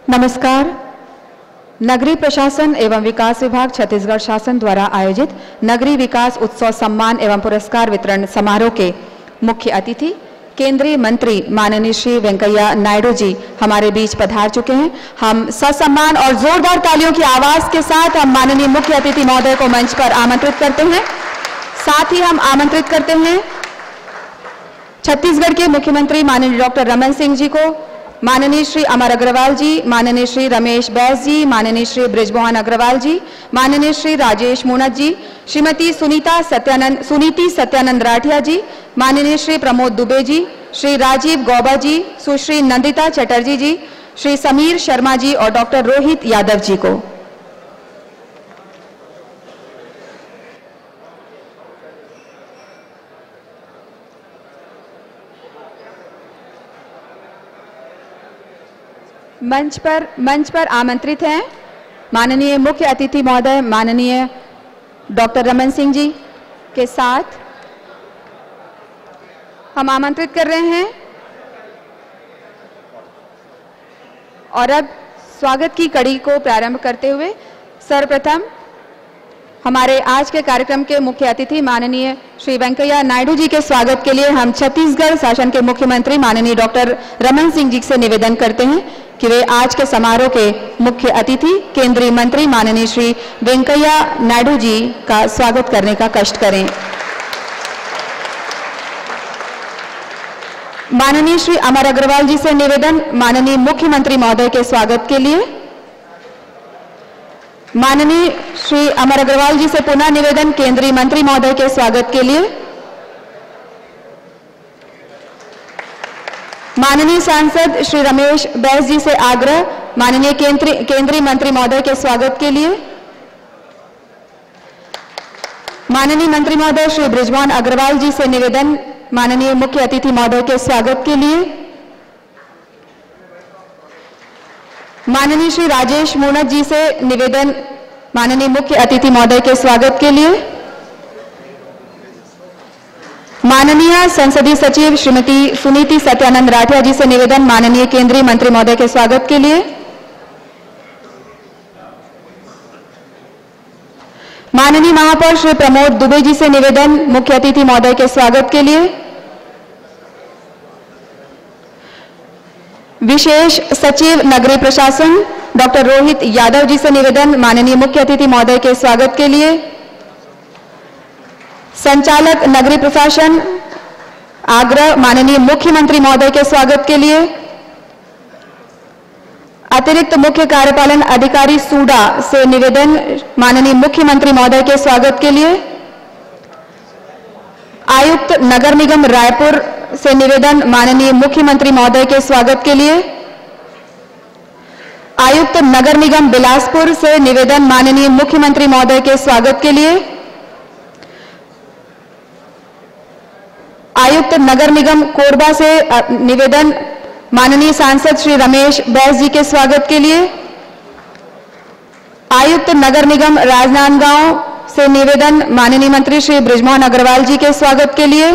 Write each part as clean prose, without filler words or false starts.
नमस्कार। नगरीय प्रशासन एवं विकास विभाग छत्तीसगढ़ शासन द्वारा आयोजित नगरीय विकास उत्सव सम्मान एवं पुरस्कार वितरण समारोह के मुख्य अतिथि केंद्रीय मंत्री माननीय श्री वेंकैया नायडू जी हमारे बीच पधार चुके हैं। हम ससम्मान और जोरदार तालियों की आवाज के साथ हम माननीय मुख्य अतिथि महोदय को मंच पर आमंत्रित करते हैं। साथ ही हम आमंत्रित करते हैं छत्तीसगढ़ के मुख्यमंत्री माननीय डॉक्टर रमन सिंह जी को, माननीय श्री अमर अग्रवाल जी, माननीय श्री रमेश बैस जी, माननीय श्री बृजमोहन अग्रवाल जी, माननीय श्री राजेश मूणत जी, श्रीमती सुनीति सत्यानंद राठिया जी, माननीय श्री प्रमोद दुबे जी, श्री राजीव गौबा जी, सुश्री नंदिता चटर्जी जी, श्री समीर शर्मा जी और डॉक्टर रोहित यादव जी को। मंच पर आमंत्रित हैं माननीय मुख्य अतिथि महोदय माननीय डॉक्टर रमन सिंह जी के साथ हम आमंत्रित कर रहे हैं। और अब स्वागत की कड़ी को प्रारंभ करते हुए सर्वप्रथम हमारे आज के कार्यक्रम के मुख्य अतिथि माननीय श्री वेंकैया नायडू जी के स्वागत के लिए हम छत्तीसगढ़ शासन के मुख्यमंत्री माननीय डॉक्टर रमन सिंह जी से निवेदन करते हैं कि वे आज के समारोह के मुख्य अतिथि केंद्रीय मंत्री माननीय श्री वेंकैया नायडू जी का स्वागत करने का कष्ट करें। माननीय श्री अमर अग्रवाल जी से निवेदन माननीय मुख्यमंत्री महोदय के स्वागत के लिए। माननीय श्री अमर अग्रवाल जी से पुनः निवेदन केंद्रीय मंत्री महोदय के स्वागत के लिए। माननीय सांसद श्री रमेश बैस जी से आग्रह माननीय केंद्रीय मंत्री महोदय के स्वागत के लिए। माननीय मंत्री महोदय श्री बृजमोहन अग्रवाल जी से निवेदन माननीय मुख्य अतिथि महोदय के स्वागत के लिए। माननीय श्री राजेश मूणत जी से निवेदन माननीय मुख्य अतिथि महोदय के स्वागत के लिए। माननीय संसदीय सचिव श्रीमती सुनीति सत्यानंद राठिया जी से निवेदन माननीय केंद्रीय मंत्री महोदय के स्वागत के लिए। माननीय महापौर श्री प्रमोद दुबे जी से निवेदन मुख्य अतिथि महोदय के स्वागत के लिए। विशेष सचिव नगरीय प्रशासन डॉक्टर रोहित यादव जी से निवेदन माननीय मुख्य अतिथि महोदय के स्वागत के लिए। संचालक नगरीय प्रशासन आग्रह माननीय मुख्यमंत्री महोदय के स्वागत के लिए। अतिरिक्त मुख्य कार्यपालन अधिकारी सूडा से निवेदन माननीय मुख्यमंत्री महोदय के स्वागत के लिए। आयुक्त नगर निगम रायपुर से निवेदन माननीय मुख्यमंत्री महोदय के स्वागत के लिए। आयुक्त नगर निगम बिलासपुर से निवेदन माननीय मुख्यमंत्री महोदय के स्वागत के लिए। आयुक्त नगर निगम कोरबा से निवेदन माननीय सांसद श्री रमेश बैस जी के स्वागत के लिए। आयुक्त नगर निगम राजनांदगांव से निवेदन माननीय मंत्री श्री बृजमोहन अग्रवाल जी के स्वागत के लिए।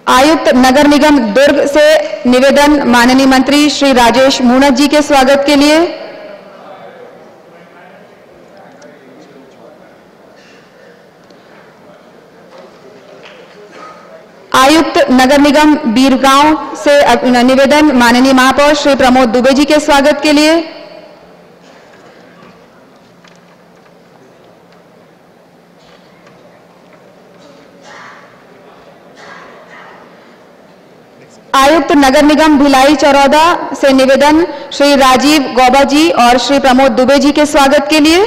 आयुक्त नगर निगम दुर्ग से निवेदन माननीय मंत्री श्री राजेश मूणत जी के स्वागत के लिए। आयुक्त नगर निगम बीरगांव से निवेदन माननीय महापौर श्री प्रमोद दुबे जी के स्वागत के लिए। आयुक्त नगर निगम भिलाई चरौदा से निवेदन श्री राजीव गौबा जी और श्री प्रमोद दुबे जी के स्वागत के लिए।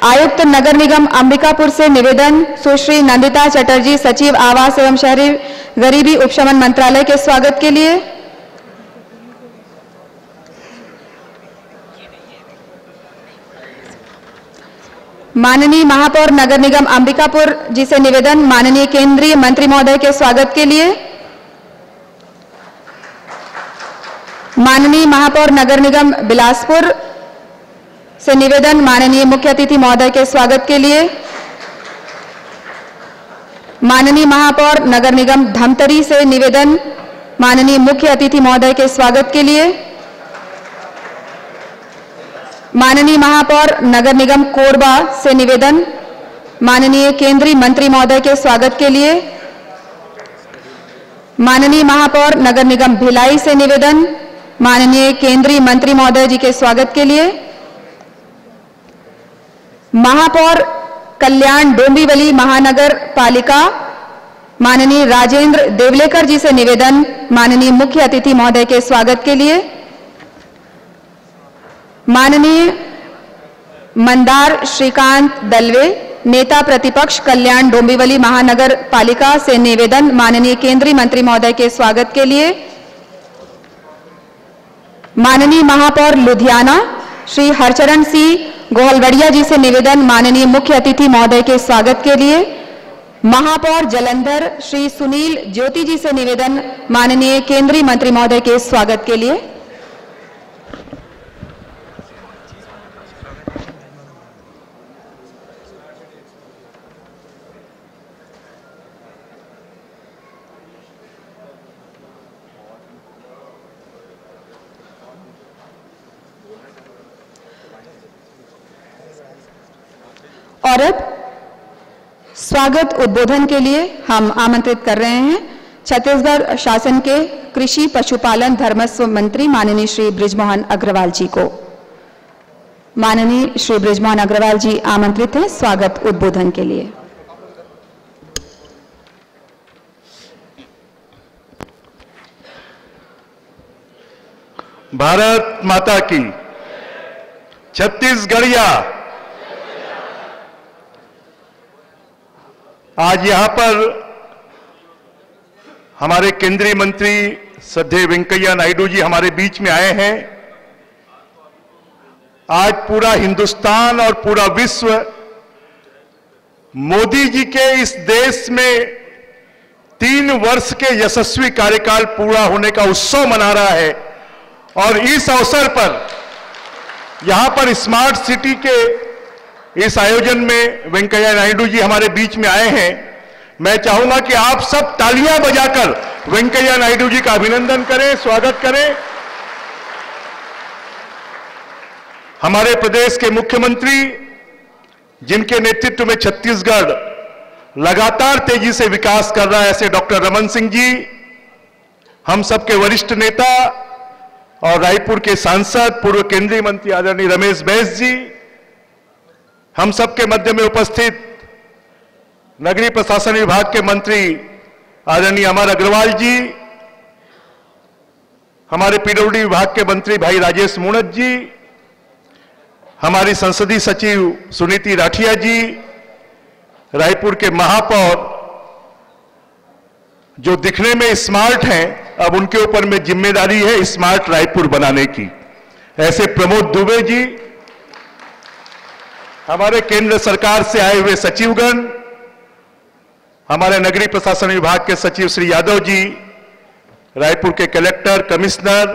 आयुक्त नगर निगम अंबिकापुर से निवेदन सुश्री नंदिता चटर्जी सचिव आवास एवं शहरी गरीबी उपशमन मंत्रालय के स्वागत के लिए। माननीय महापौर नगर निगम अंबिकापुर जी से निवेदन माननीय केंद्रीय मंत्री महोदय के स्वागत के लिए। माननीय महापौर नगर निगम बिलासपुर से निवेदन माननीय मुख्य अतिथि महोदय के स्वागत के लिए। माननीय महापौर नगर निगम धमतरी से निवेदन माननीय मुख्य अतिथि महोदय के स्वागत के लिए। माननीय महापौर नगर निगम कोरबा से निवेदन माननीय केंद्रीय मंत्री महोदय के स्वागत के लिए। माननीय महापौर नगर निगम भिलाई से निवेदन माननीय केंद्रीय मंत्री महोदय जी के स्वागत के लिए। महापौर कल्याण डोंबिवली महानगर पालिका माननीय राजेंद्र देवलेकर जी से निवेदन माननीय मुख्य अतिथि महोदय के स्वागत के लिए। माननीय मंदार श्रीकांत दलवे नेता प्रतिपक्ष कल्याण डोंबिवली महानगर पालिका से निवेदन माननीय केंद्रीय मंत्री महोदय के स्वागत के लिए। माननीय महापौर लुधियाना श्री हरचरण सिंह गोहलवड़िया जी से निवेदन माननीय मुख्य अतिथि महोदय के स्वागत के लिए। महापौर जलंधर श्री सुनील ज्योति जी से निवेदन माननीय केंद्रीय मंत्री महोदय के स्वागत के लिए। और अब स्वागत उद्बोधन के लिए हम आमंत्रित कर रहे हैं छत्तीसगढ़ शासन के कृषि पशुपालन धर्मस्व मंत्री माननीय श्री बृजमोहन अग्रवाल जी को। माननीय श्री बृजमोहन अग्रवाल जी आमंत्रित हैं स्वागत उद्बोधन के लिए। भारत माता की, छत्तीसगढ़िया। आज यहां पर हमारे केंद्रीय मंत्री श्रद्धेय वेंकैया नायडू जी हमारे बीच में आए हैं। आज पूरा हिंदुस्तान और पूरा विश्व मोदी जी के इस देश में 3 वर्ष के यशस्वी कार्यकाल पूरा होने का उत्सव मना रहा है और इस अवसर पर यहां पर स्मार्ट सिटी के इस आयोजन में वेंकैया नायडू जी हमारे बीच में आए हैं। मैं चाहूंगा कि आप सब तालियां बजाकर वेंकैया नायडू जी का अभिनंदन करें, स्वागत करें। हमारे प्रदेश के मुख्यमंत्री जिनके नेतृत्व में छत्तीसगढ़ लगातार तेजी से विकास कर रहा है, ऐसे डॉक्टर रमन सिंह जी, हम सबके वरिष्ठ नेता और रायपुर के सांसद पूर्व केंद्रीय मंत्री आदरणीय रमेश बैस जी, हम सबके मध्य में उपस्थित नगरीय प्रशासन विभाग के मंत्री आदरणीय अमर अग्रवाल जी, हमारे पीडब्ल्यूडी विभाग के मंत्री भाई राजेश मूणत जी, हमारी संसदीय सचिव सुनीति राठिया जी, रायपुर के महापौर जो दिखने में स्मार्ट हैं, अब उनके ऊपर में जिम्मेदारी है स्मार्ट रायपुर बनाने की, ऐसे प्रमोद दुबे जी, हमारे केंद्र सरकार से आए हुए सचिवगण, हमारे नगरीय प्रशासन विभाग के सचिव श्री यादव जी, रायपुर के कलेक्टर, कमिश्नर,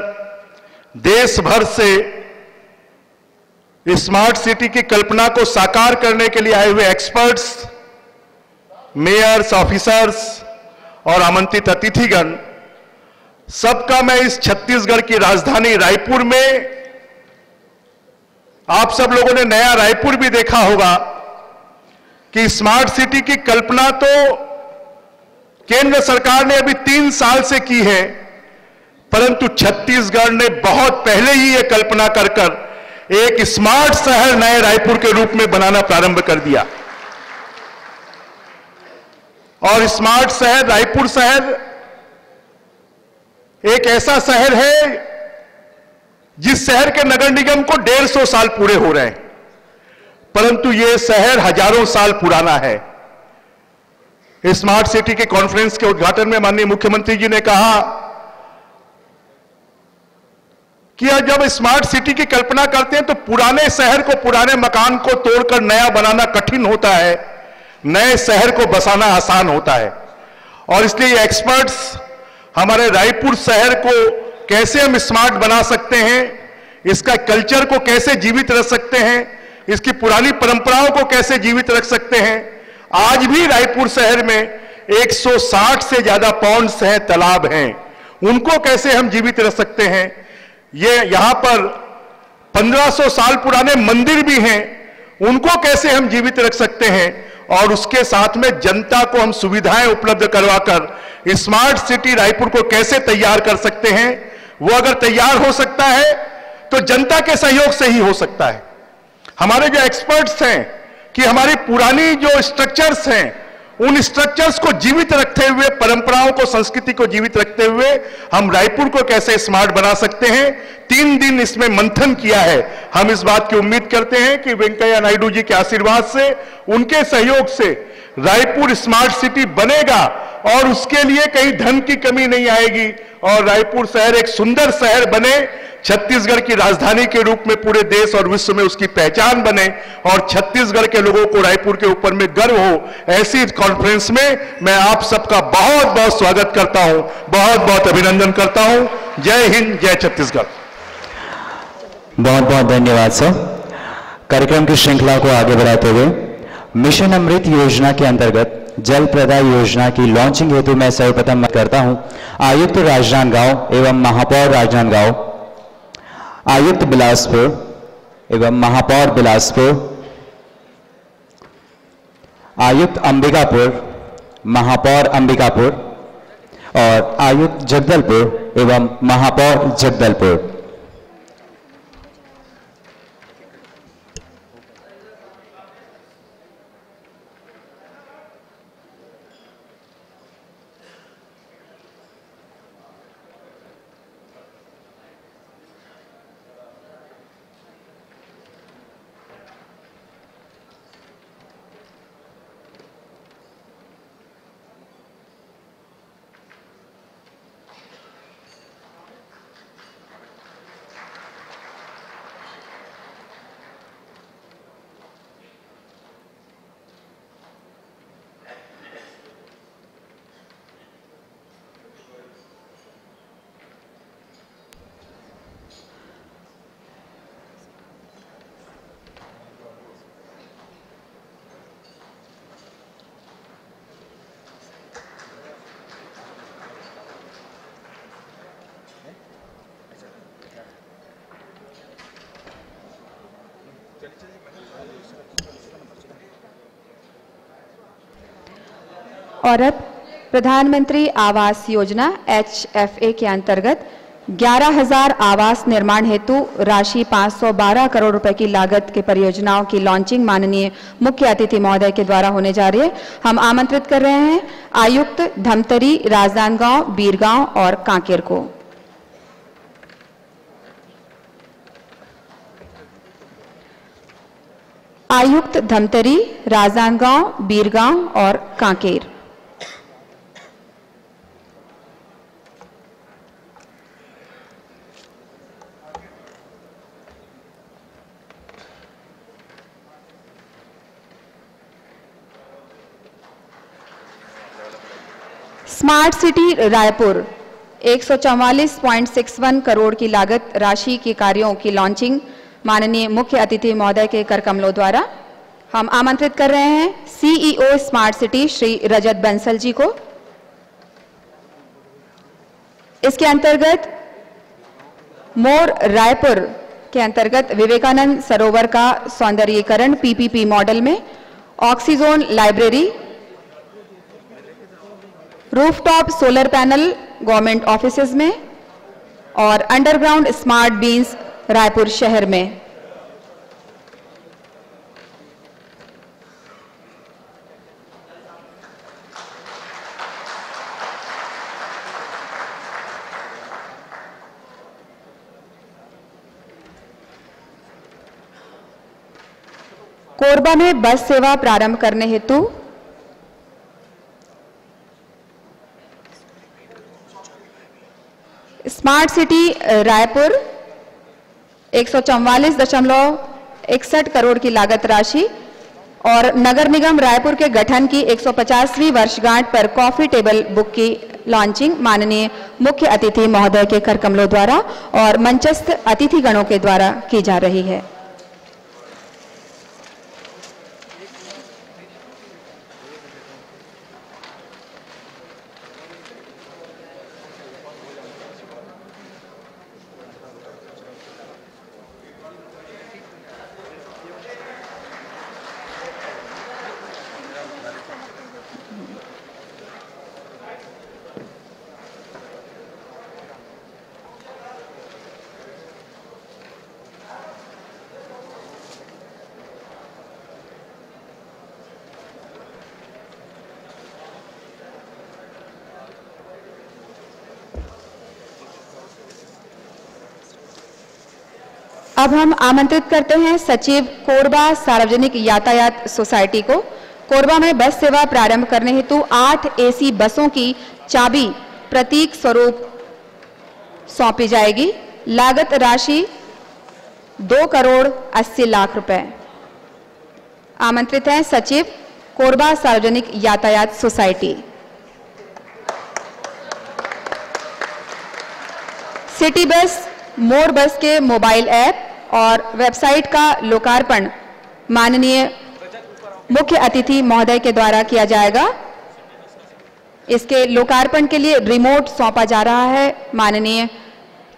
देश भर से स्मार्ट सिटी की कल्पना को साकार करने के लिए आए हुए एक्सपर्ट्स, मेयर्स, ऑफिसर्स और आमंत्रित अतिथिगण, सबका मैं इस छत्तीसगढ़ की राजधानी रायपुर में, आप सब लोगों ने नया रायपुर भी देखा होगा कि स्मार्ट सिटी की कल्पना तो केंद्र सरकार ने अभी 3 साल से की है, परंतु छत्तीसगढ़ ने बहुत पहले ही यह कल्पना कर एक स्मार्ट शहर नए रायपुर के रूप में बनाना प्रारंभ कर दिया। और स्मार्ट शहर रायपुर शहर एक ऐसा शहर है जिस शहर के नगर निगम को 150 साल पूरे हो रहे हैं, परंतु यह शहर हजारों साल पुराना है। स्मार्ट सिटी के कॉन्फ्रेंस के उद्घाटन में माननीय मुख्यमंत्री जी ने कहा कि जब स्मार्ट सिटी की कल्पना करते हैं तो पुराने शहर को, पुराने मकान को तोड़कर नया बनाना कठिन होता है, नए शहर को बसाना आसान होता है। और इसलिए एक्सपर्ट्स हमारे रायपुर शहर को कैसे हम स्मार्ट बना सकते हैं, इसका कल्चर को कैसे जीवित रख सकते हैं, इसकी पुरानी परंपराओं को कैसे जीवित रख सकते हैं। आज भी रायपुर शहर में 160 से ज्यादा पॉन्ड्स हैं, तालाब हैं, उनको कैसे हम जीवित रख सकते हैं। ये यहां पर 1500 साल पुराने मंदिर भी हैं, उनको कैसे हम जीवित रख सकते हैं। और उसके साथ में जनता को हम सुविधाएं उपलब्ध करवाकर स्मार्ट सिटी रायपुर को कैसे तैयार कर सकते हैं। वो अगर तैयार हो सकता है तो जनता के सहयोग से ही हो सकता है। हमारे जो एक्सपर्ट्स हैं कि हमारी पुरानी जो स्ट्रक्चर्स हैं, उन स्ट्रक्चर्स को जीवित रखते हुए, परंपराओं को, संस्कृति को जीवित रखते हुए हम रायपुर को कैसे स्मार्ट बना सकते हैं। 3 दिन इसमें मंथन किया है। हम इस बात की उम्मीद करते हैं कि वेंकैया नायडू जी के आशीर्वाद से, उनके सहयोग से रायपुर स्मार्ट सिटी बनेगा और उसके लिए कहीं धन की कमी नहीं आएगी और रायपुर शहर एक सुंदर शहर बने, छत्तीसगढ़ की राजधानी के रूप में पूरे देश और विश्व में उसकी पहचान बने और छत्तीसगढ़ के लोगों को रायपुर के ऊपर में गर्व हो। ऐसी कॉन्फ्रेंस में मैं आप सबका बहुत बहुत स्वागत करता हूं, बहुत बहुत अभिनंदन करता हूं। जय हिंद, जय छत्तीसगढ़। बहुत बहुत धन्यवाद सर। कार्यक्रम की श्रृंखला को आगे बढ़ाते हुए मिशन अमृत योजना के अंतर्गत जल प्रदाय योजना की लॉन्चिंग हेतु मैं सर्वप्रथम करता हूं आयुक्त राजनांदगांव एवं महापौर राजनांदगांव, आयुक्त बिलासपुर एवं महापौर बिलासपुर, आयुक्त अंबिकापुर, महापौर अंबिकापुर और आयुक्त जगदलपुर एवं महापौर जगदलपुर। और अब प्रधानमंत्री आवास योजना HFA के अंतर्गत 11,000 आवास निर्माण हेतु राशि 512 करोड़ रुपए की लागत के परियोजनाओं की लॉन्चिंग माननीय मुख्य अतिथि महोदय के द्वारा होने जा रही है। हम आमंत्रित कर रहे हैं आयुक्त धमतरी, राजनांदगांव, बीरगांव और कांकेर को। आयुक्त धमतरी, राजनांदगांव, बीरगांव और कांकेर। स्मार्ट सिटी रायपुर 144.61 करोड़ की लागत राशि के कार्यों की लॉन्चिंग माननीय मुख्य अतिथि महोदय के कर कमलों द्वारा। हम आमंत्रित कर रहे हैं CEO smart city Shri Rajat Bansal ji को। इसके अंतर्गत मोर रायपुर के अंतर्गत विवेकानंद सरोवर का सौंदर्यीकरण PPP मॉडल में, oxyzone library, rooftop solar panel government offices में और अंडरग्राउंड स्मार्ट बीन्स रायपुर शहर में। कोरबा में बस सेवा प्रारंभ करने हेतु स्मार्ट सिटी रायपुर 144.61 करोड़ की लागत राशि और नगर निगम रायपुर के गठन की 150वीं वर्षगांठ पर कॉफी टेबल बुक की लॉन्चिंग माननीय मुख्य अतिथि महोदय के कर कमलों द्वारा और मंचस्थ अतिथिगणों के द्वारा की जा रही है। अब हम आमंत्रित करते हैं सचिव कोरबा सार्वजनिक यातायात सोसाइटी को। कोरबा में बस सेवा प्रारंभ करने हेतु 8 एसी बसों की चाबी प्रतीक स्वरूप सौंपी जाएगी। लागत राशि 2,80,00,000 रुपए। आमंत्रित हैं सचिव कोरबा सार्वजनिक यातायात सोसाइटी। सिटी बस मोर बस के मोबाइल ऐप और वेबसाइट का लोकार्पण माननीय मुख्य अतिथि महोदय के द्वारा किया जाएगा। इसके लोकार्पण के लिए रिमोट सौंपा जा रहा है माननीय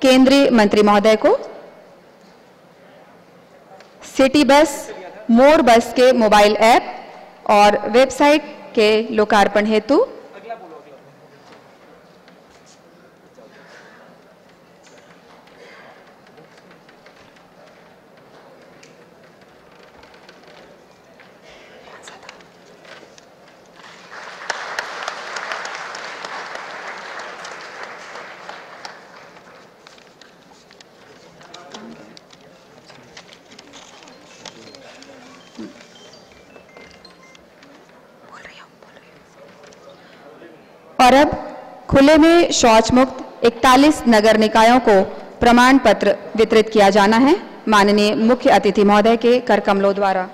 केंद्रीय मंत्री महोदय को। सिटी बस मोर बस के मोबाइल ऐप और वेबसाइट के लोकार्पण हेतु और अब खुले में शौच मुक्त 41 नगर निकायों को प्रमाण पत्र वितरित किया जाना है माननीय मुख्य अतिथि महोदय के कर कमलों द्वारा।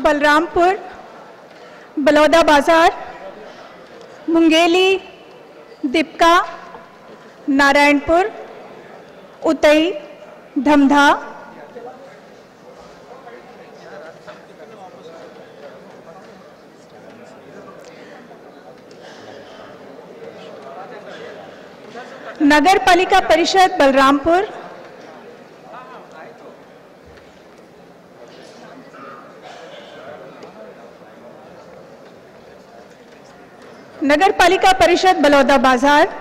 बलरामपुर, बलौदा बाजार, मुंगेली, दीपका, नारायणपुर, उतई, धमधा, नगर पालिका परिषद बलरामपुर, नगर पालिका परिषद बलौदा बाजार,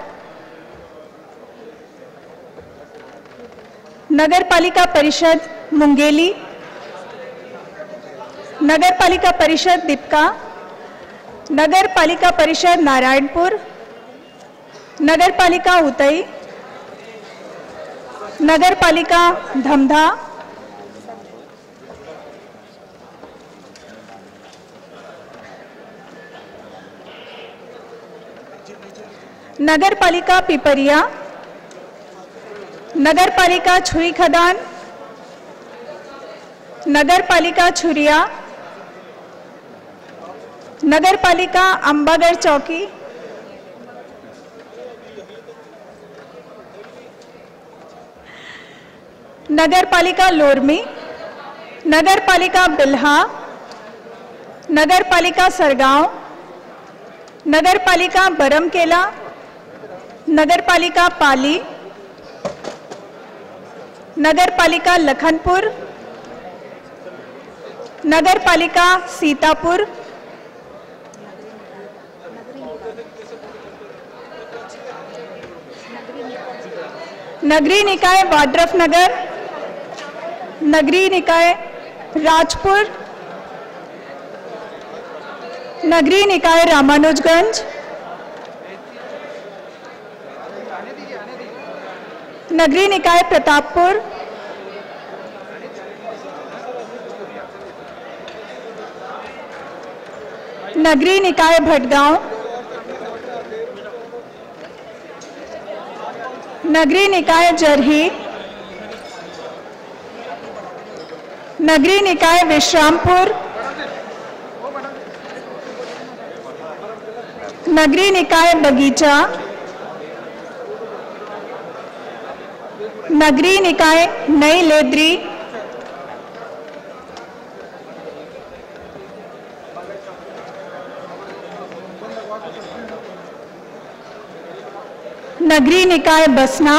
नगर पालिका परिषद मुंगेली, नगर पालिका परिषद दीपका, नगर पालिका परिषद नारायणपुर, नगर पालिका उतई, नगर पालिका धमधा, नगर पालिका पिपरिया, नगर पालिका छुई खदान, नगर पालिका छुरिया, नगर पालिका अंबागढ़ चौकी, नगर पालिका लोरमी, नगर पालिका बिल्हा, नगर पालिका सरगांव, नगर पालिका बरमकेला, नगर पालिका पाली, नगर पालिका लखनपुर, नगर पालिका सीतापुर, नगरीय निकाय वाड्रफ नगर, नगरीय निकाय राजपुर, नगरीय निकाय रामानुजगंज, नगरीय निकाय प्रतापपुर, नगरीय निकाय भटगांव, नगरीय निकाय जरही, नगरीय निकाय विश्रामपुर, नगरीय निकाय बगीचा, नगरीय निकाय नई लेदरी, नगरीय निकाय बसना,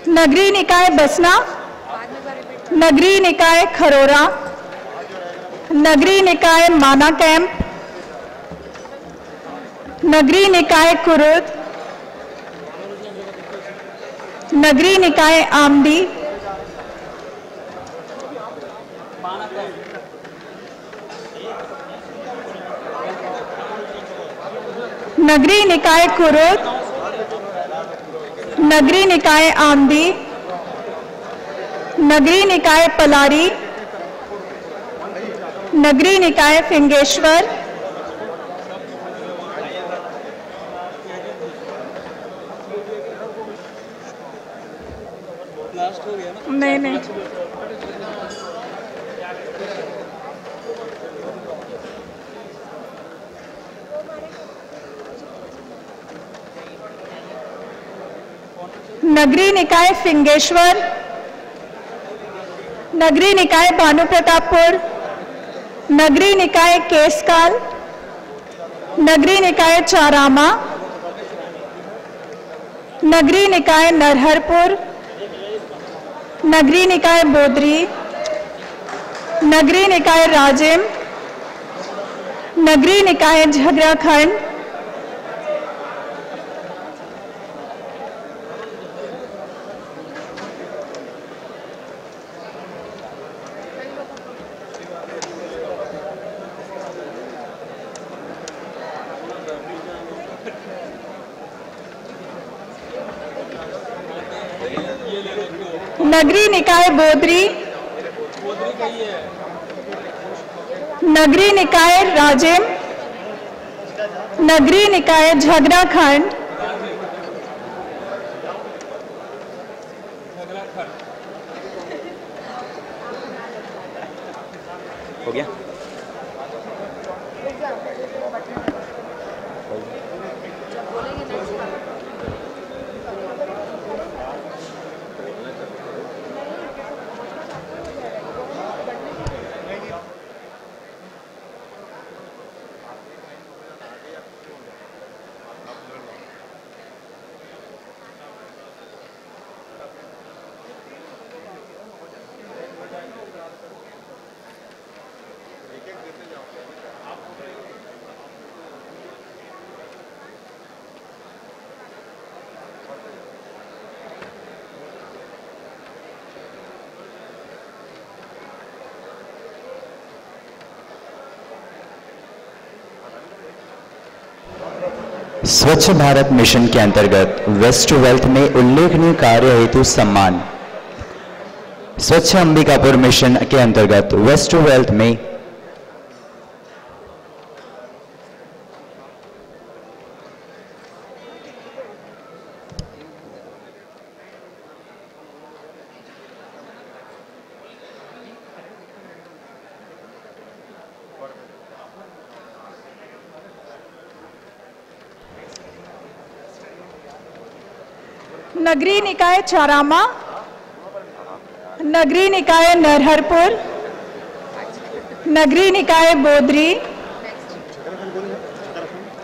नगरीय निकाय बसना, नगरीय निकाय खरोरा, नगरीय निकाय माना कैंप, नगरीय निकाय कुरुद, नगरीय निकाय आमदी, नगरीय निकाय कुरुद, नगरीय निकाय आमदी, नगरीय निकाय पलारी, नगरीय निकाय फिंगेश्वर, नहीं नगरीय निकाय फिंगेश्वर, नगरीय निकाय भानुप्रतापपुर, नगरीय निकाय केसकाल, नगरीय निकाय चारामा, नगरीय निकाय नरहरपुर, नगरीय निकाय बोदरी, नगरीय निकाय राजिम, नगरीय निकाय झगराखंड, नगरीय निकाय बोदरी, नगरीय निकाय राजिम, नगरीय निकाय झगराखंड, हो गया। स्वच्छ भारत मिशन के अंतर्गत वेस्ट टू वेल्थ में उल्लेखनीय कार्य हेतु सम्मान। स्वच्छ अंबिकापुर मिशन के अंतर्गत वेस्ट टू वेल्थ में नगरीय निकाय चारामा, नगरीय निकाय नरहरपुर, नगरीय निकाय बोदरी,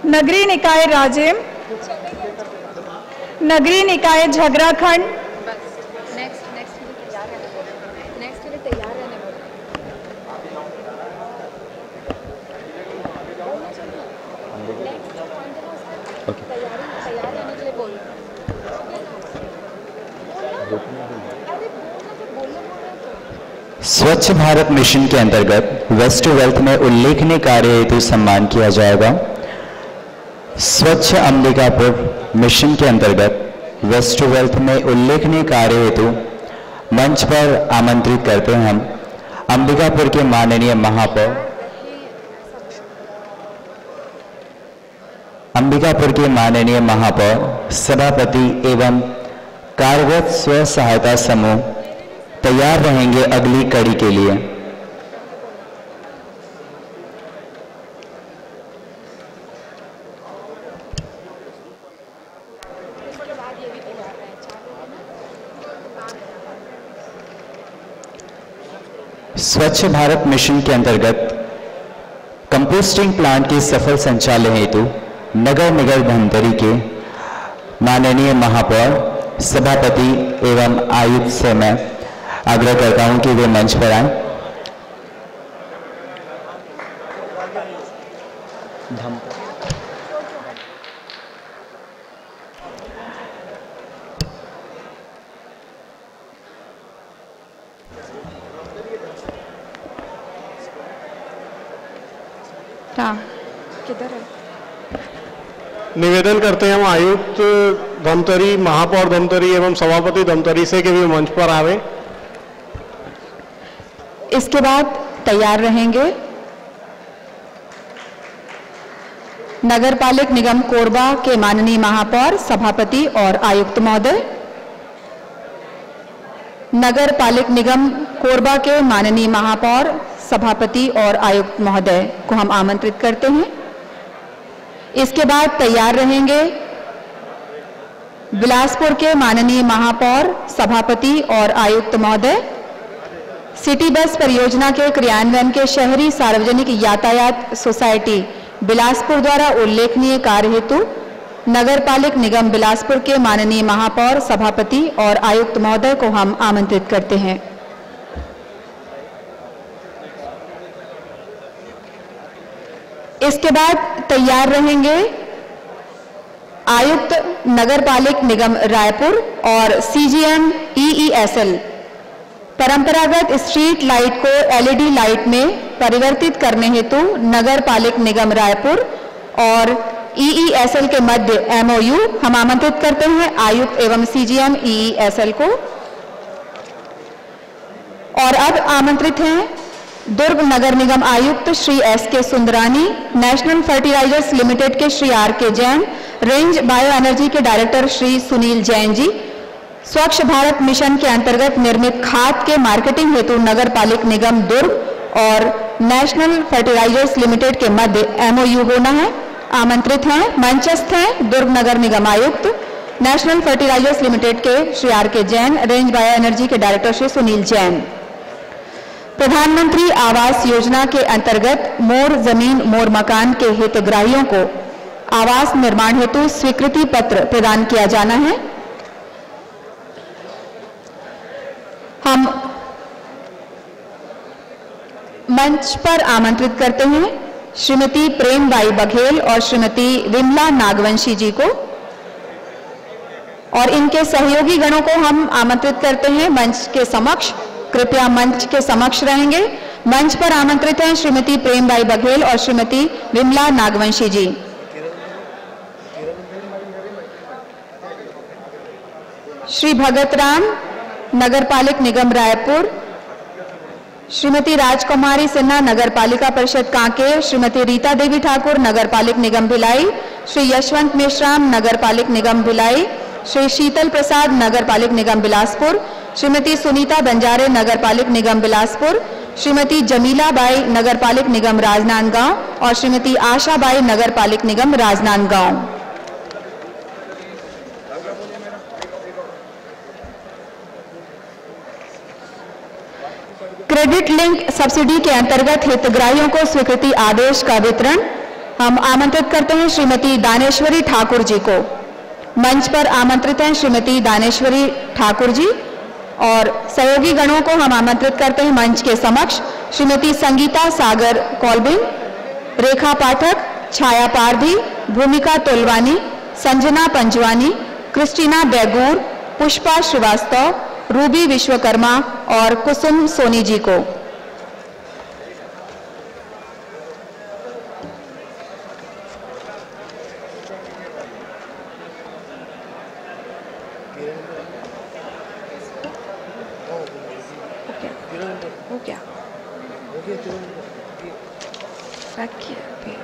नगरीय निकाय राजिम, नगरीय निकाय झगराखंड, स्वच्छ भारत मिशन के अंतर्गत वेस्ट टू वेल्थ में उल्लेखनीय कार्य हेतु सम्मान किया जाएगा। स्वच्छ अंबिकापुर मिशन के अंतर्गत वेस्ट टू वेल्थ में उल्लेखनीय कार्य हेतु मंच पर आमंत्रित करते हैं हम अंबिकापुर के माननीय महापौर सभापति एवं कार्यरत स्व सहायता समूह तैयार रहेंगे अगली कड़ी के लिए। स्वच्छ भारत मिशन के अंतर्गत कंपोस्टिंग प्लांट के सफल संचालन हेतु नगर निगम धमतरी के माननीय महापौर सभापति एवं आयुक्त से मैं आग्रह करता हूं कि वे मंच पर आएं। हाँ, किधर है? निवेदन करते हैं हम आयुक्त धमतरी, महापौर धमतरी एवं सभापति धमतरी से कि वे मंच पर आवे। इसके बाद तैयार रहेंगे नगरपालिक निगम कोरबा के माननीय महापौर सभापति और आयुक्त महोदय। नगरपालिक निगम कोरबा के माननीय महापौर सभापति और आयुक्त महोदय को हम आमंत्रित करते हैं। इसके बाद तैयार रहेंगे बिलासपुर के माननीय महापौर सभापति और आयुक्त महोदय। सिटी बस परियोजना के क्रियान्वयन के शहरी सार्वजनिक यातायात सोसाइटी बिलासपुर द्वारा उल्लेखनीय कार्य हेतु नगरपालिक निगम बिलासपुर के माननीय महापौर सभापति और आयुक्त महोदय को हम आमंत्रित करते हैं। इसके बाद तैयार रहेंगे आयुक्त नगरपालिक निगम रायपुर और सीजीएम ईईएसएल परंपरागत स्ट्रीट लाइट को एलईडी लाइट में परिवर्तित करने हेतु नगरपालिक निगम रायपुर और ईईएसएल के मध्य एमओयू हम आमंत्रित करते हैं आयुक्त एवं सीजीएम ईईएसएल को। और अब आमंत्रित हैं दुर्ग नगर निगम आयुक्त Shri SK Sundarani, national fertilizers limited के Shri R K Jain, range bio energy के डायरेक्टर श्री सुनील जैन जी। स्वच्छ भारत मिशन के अंतर्गत निर्मित खाद के मार्केटिंग हेतु नगरपालिक निगम दुर्ग और नेशनल फर्टिलाइजर्स लिमिटेड के मध्य एमओयू होना है। आमंत्रित हैं, मंचस्थ हैं दुर्ग नगर निगम आयुक्त, नेशनल फर्टिलाइजर्स लिमिटेड के Shri R K Jain, range bio energy के डायरेक्टर श्री सुनील जैन। प्रधानमंत्री आवास योजना के अंतर्गत मोर जमीन मोर मकान के हितग्राहियों को आवास निर्माण हेतु स्वीकृति पत्र प्रदान किया जाना है। हम मंच पर आमंत्रित करते हैं श्रीमती प्रेमबाई बघेल और श्रीमती विमला नागवंशी जी को, और इनके सहयोगी गणों को हम आमंत्रित करते हैं मंच के समक्ष। कृपया मंच के समक्ष रहेंगे। मंच पर आमंत्रित हैं श्रीमती प्रेमबाई बघेल और श्रीमती विमला नागवंशी जी। श्री भगत राम, नगरपालिक निगम रायपुर, श्रीमती राजकुमारी सिन्हा, नगरपालिका परिषद कांकेर, श्रीमती रीता देवी ठाकुर, नगरपालिक निगम भिलाई, श्री यशवंत मेश्राम, नगरपालिक निगम भिलाई, श्री शीतल प्रसाद, नगरपालिक निगम बिलासपुर, श्रीमती सुनीता बंजारे, नगरपालिक निगम बिलासपुर, श्रीमती जमीला बाई, नगरपालिक निगम राजनांदगांव और श्रीमती आशा बाई, नगरपालिक निगम राजनांदगांव। क्रेडिट लिंक सब्सिडी के अंतर्गत हितग्राहियों को स्वीकृति आदेश का वितरण हम आमंत्रित करते हैं श्रीमती दानेश्वरी ठाकुर जी को। मंच पर आमंत्रित हैं श्रीमती दानेश्वरी ठाकुर जी, और सहयोगी गणों को हम आमंत्रित करते हैं मंच के समक्ष श्रीमती संगीता सागर कौलबिन, रेखा पाठक, छाया पारधी, भूमिका तुलवानी, संजना पंजवानी, क्रिस्टीना बैगूर, पुष्पा श्रीवास्तव, रूबी विश्वकर्मा और कुसुम सोनी जी को। हो गया रखिए अभी।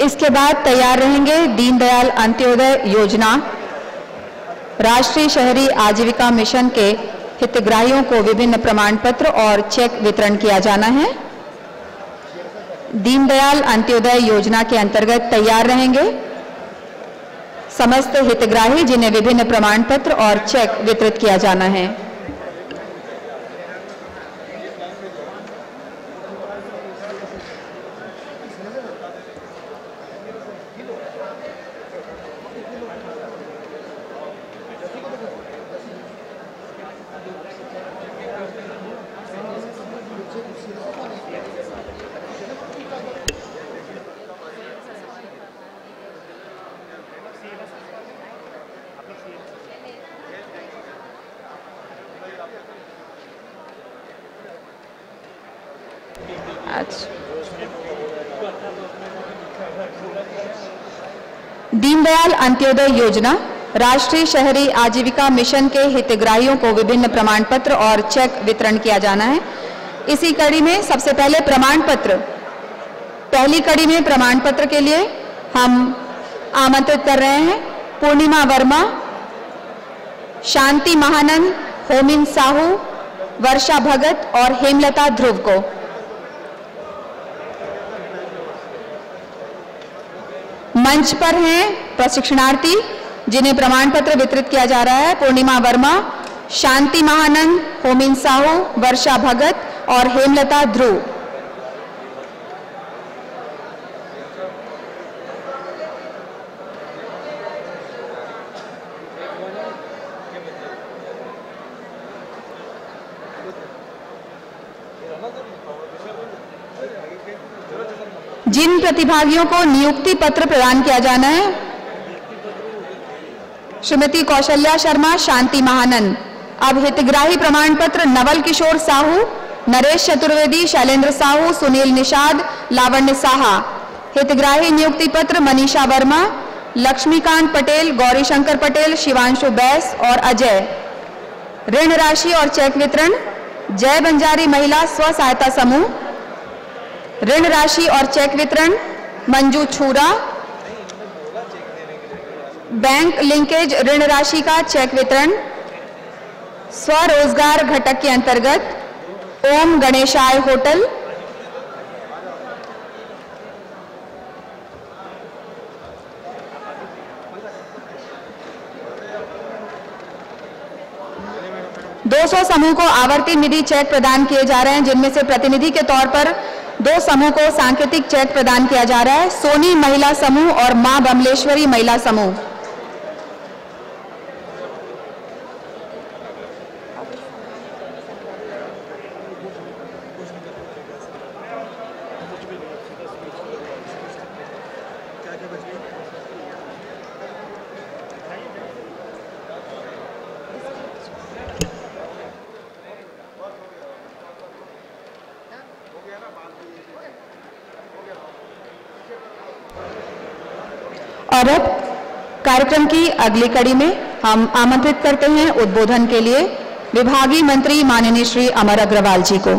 इसके बाद तैयार रहेंगे दीनदयाल अंत्योदय योजना राष्ट्रीय शहरी आजीविका मिशन के हितग्राहियों को विभिन्न प्रमाण पत्र और चेक वितरण किया जाना है। दीनदयाल अंत्योदय योजना के अंतर्गत तैयार रहेंगे समस्त हितग्राही जिन्हें विभिन्न प्रमाण पत्र और चेक वितरित किया जाना है। दीनदयाल अंत्योदय योजना राष्ट्रीय शहरी आजीविका मिशन के हितग्राहियों को विभिन्न प्रमाण पत्र और चेक वितरण किया जाना है। इसी कड़ी में सबसे पहले प्रमाण पत्र, पहली कड़ी में प्रमाण पत्र के लिए हम आमंत्रित कर रहे हैं पूर्णिमा वर्मा, शांति महानंद, होमिन साहू, वर्षा भगत और हेमलता ध्रुव को। मंच पर हैं प्रशिक्षणार्थी जिन्हें प्रमाण पत्र वितरित किया जा रहा है। पूर्णिमा वर्मा, शांति महानंद, होमिन साहू, वर्षा भगत और हेमलता ध्रुव। जिन प्रतिभागियों को नियुक्ति पत्र प्रदान किया जाना है, श्रीमती कौशल्या शर्मा, शांति महानंद। अब हितग्राही प्रमाण पत्र नवल किशोर साहू, नरेश चतुर्वेदी, शैलेंद्र साहू, सुनील निषाद, लावण्य साहा। हितग्राही नियुक्ति पत्र मनीषा वर्मा, लक्ष्मीकांत पटेल, गौरी शंकर पटेल, शिवांशु बैस और अजय। ऋण राशि और चेक वितरण जय बंजारी महिला स्व सहायता समूह। ऋण राशि और चेक वितरण मंजू छूरा। बैंक लिंकेज ऋण राशि का चेक वितरण स्वरोजगार घटक के अंतर्गत ओम गणेशाय होटल। दो 200 समूह को आवर्ती निधि चेक प्रदान किए जा रहे हैं, जिनमें से प्रतिनिधि के तौर पर 2 समूह को सांकेतिक चेक प्रदान किया जा रहा है, सोनी महिला समूह और मां बमलेश्वरी महिला समूह। और अब कार्यक्रम की अगली कड़ी में हम आमंत्रित करते हैं उद्बोधन के लिए विभागीय मंत्री माननीय श्री अमर अग्रवाल जी को।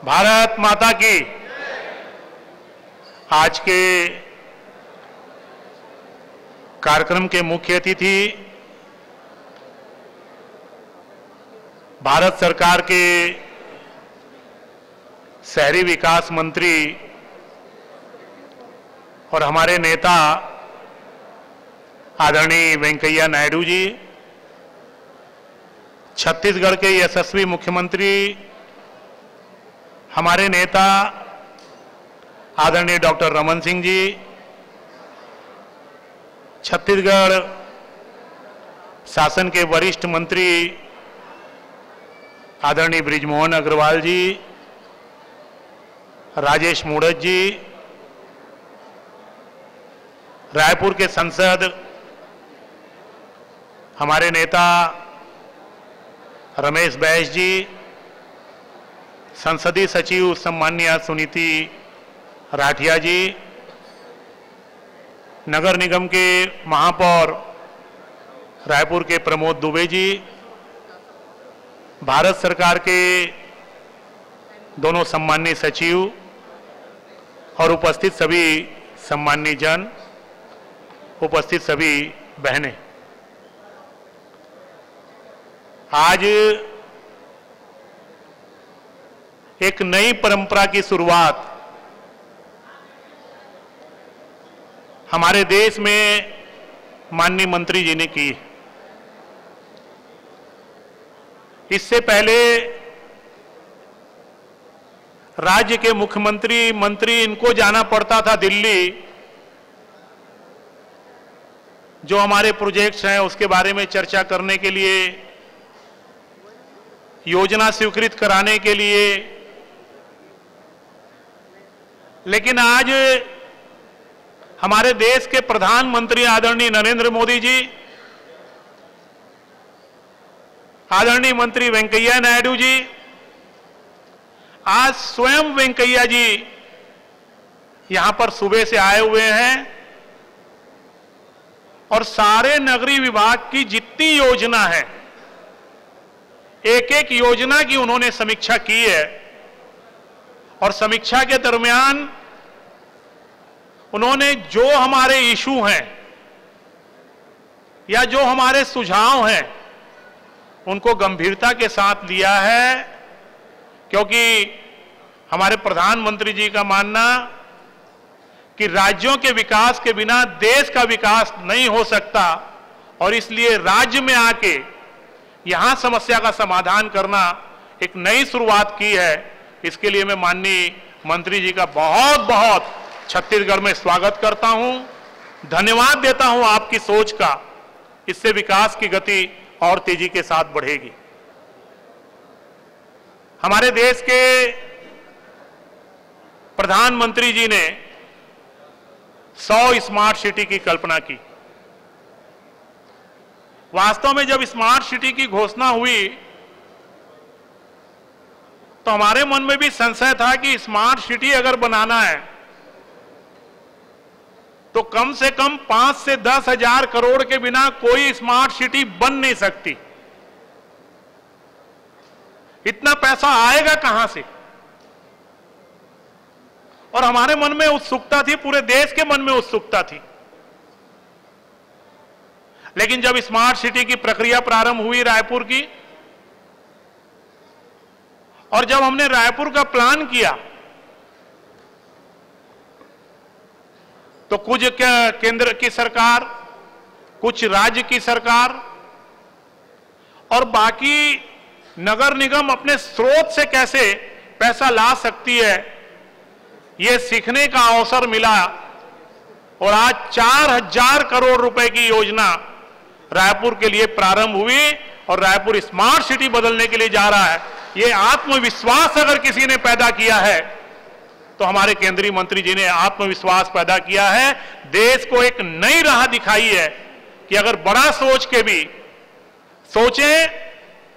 भारत माता की। आज के कार्यक्रम के मुख्य अतिथि भारत सरकार के शहरी विकास मंत्री और हमारे नेता आदरणीय वेंकैया नायडू जी, छत्तीसगढ़ के यशस्वी मुख्यमंत्री हमारे नेता आदरणीय डॉक्टर रमन सिंह जी, छत्तीसगढ़ शासन के वरिष्ठ मंत्री आदरणीय बृजमोहन अग्रवाल जी, राजेश मूड़त जी, रायपुर के सांसद हमारे नेता रमेश बैस जी, संसदीय सचिव सम्मान्य सुनीति राठिया जी, नगर निगम के महापौर रायपुर के प्रमोद दुबे जी, भारत सरकार के दोनों सम्मान्य सचिव और उपस्थित सभी सम्मान्य जन, उपस्थित सभी बहनें, आज एक नई परंपरा की शुरुआत हमारे देश में माननीय मंत्री जी ने की। इससे पहले राज्य के मुख्यमंत्री मंत्री इनको जाना पड़ता था दिल्ली, जो हमारे प्रोजेक्ट्स हैं उसके बारे में चर्चा करने के लिए, योजना स्वीकृत कराने के लिए। लेकिन आज हमारे देश के प्रधानमंत्री आदरणीय नरेंद्र मोदी जी, आदरणीय मंत्री वेंकैया नायडू जी, आज स्वयं वेंकैया जी यहां पर सुबह से आए हुए हैं और सारे नगरीय विभाग की जितनी योजना है, एक एक योजना की उन्होंने समीक्षा की है। और समीक्षा के दरमियान उन्होंने जो हमारे इशू हैं या जो हमारे सुझाव हैं उनको गंभीरता के साथ लिया है, क्योंकि हमारे प्रधानमंत्री जी का मानना कि राज्यों के विकास के बिना देश का विकास नहीं हो सकता और इसलिए राज्य में आके यहां समस्या का समाधान करना एक नई शुरुआत की है। इसके लिए मैं माननीय मंत्री जी का बहुत बहुत छत्तीसगढ़ में स्वागत करता हूं, धन्यवाद देता हूं आपकी सोच का। इससे विकास की गति और तेजी के साथ बढ़ेगी। हमारे देश के प्रधानमंत्री जी ने 100 स्मार्ट सिटी की कल्पना की। वास्तव में जब स्मार्ट सिटी की घोषणा हुई तो हमारे मन में भी संशय था कि स्मार्ट सिटी अगर बनाना है तो कम से कम 5 से 10 हजार करोड़ के बिना कोई स्मार्ट सिटी बन नहीं सकती। इतना पैसा आएगा कहां से? और हमारे मन में उत्सुकता थी, पूरे देश के मन में उत्सुकता थी। लेकिन जब स्मार्ट सिटी की प्रक्रिया प्रारंभ हुई रायपुर की, और जब हमने रायपुर का प्लान किया तो कुछ केंद्र की सरकार, कुछ राज्य की सरकार और बाकी नगर निगम अपने स्रोत से कैसे पैसा ला सकती है, यह सीखने का अवसर मिला। और आज 4000 करोड़ रुपए की योजना रायपुर के लिए प्रारंभ हुई और रायपुर स्मार्ट सिटी बदलने के लिए जा रहा है। ये आत्मविश्वास अगर किसी ने पैदा किया है तो हमारे केंद्रीय मंत्री जी ने आत्मविश्वास पैदा किया है। देश को एक नई राह दिखाई है कि अगर बड़ा सोच के भी सोचें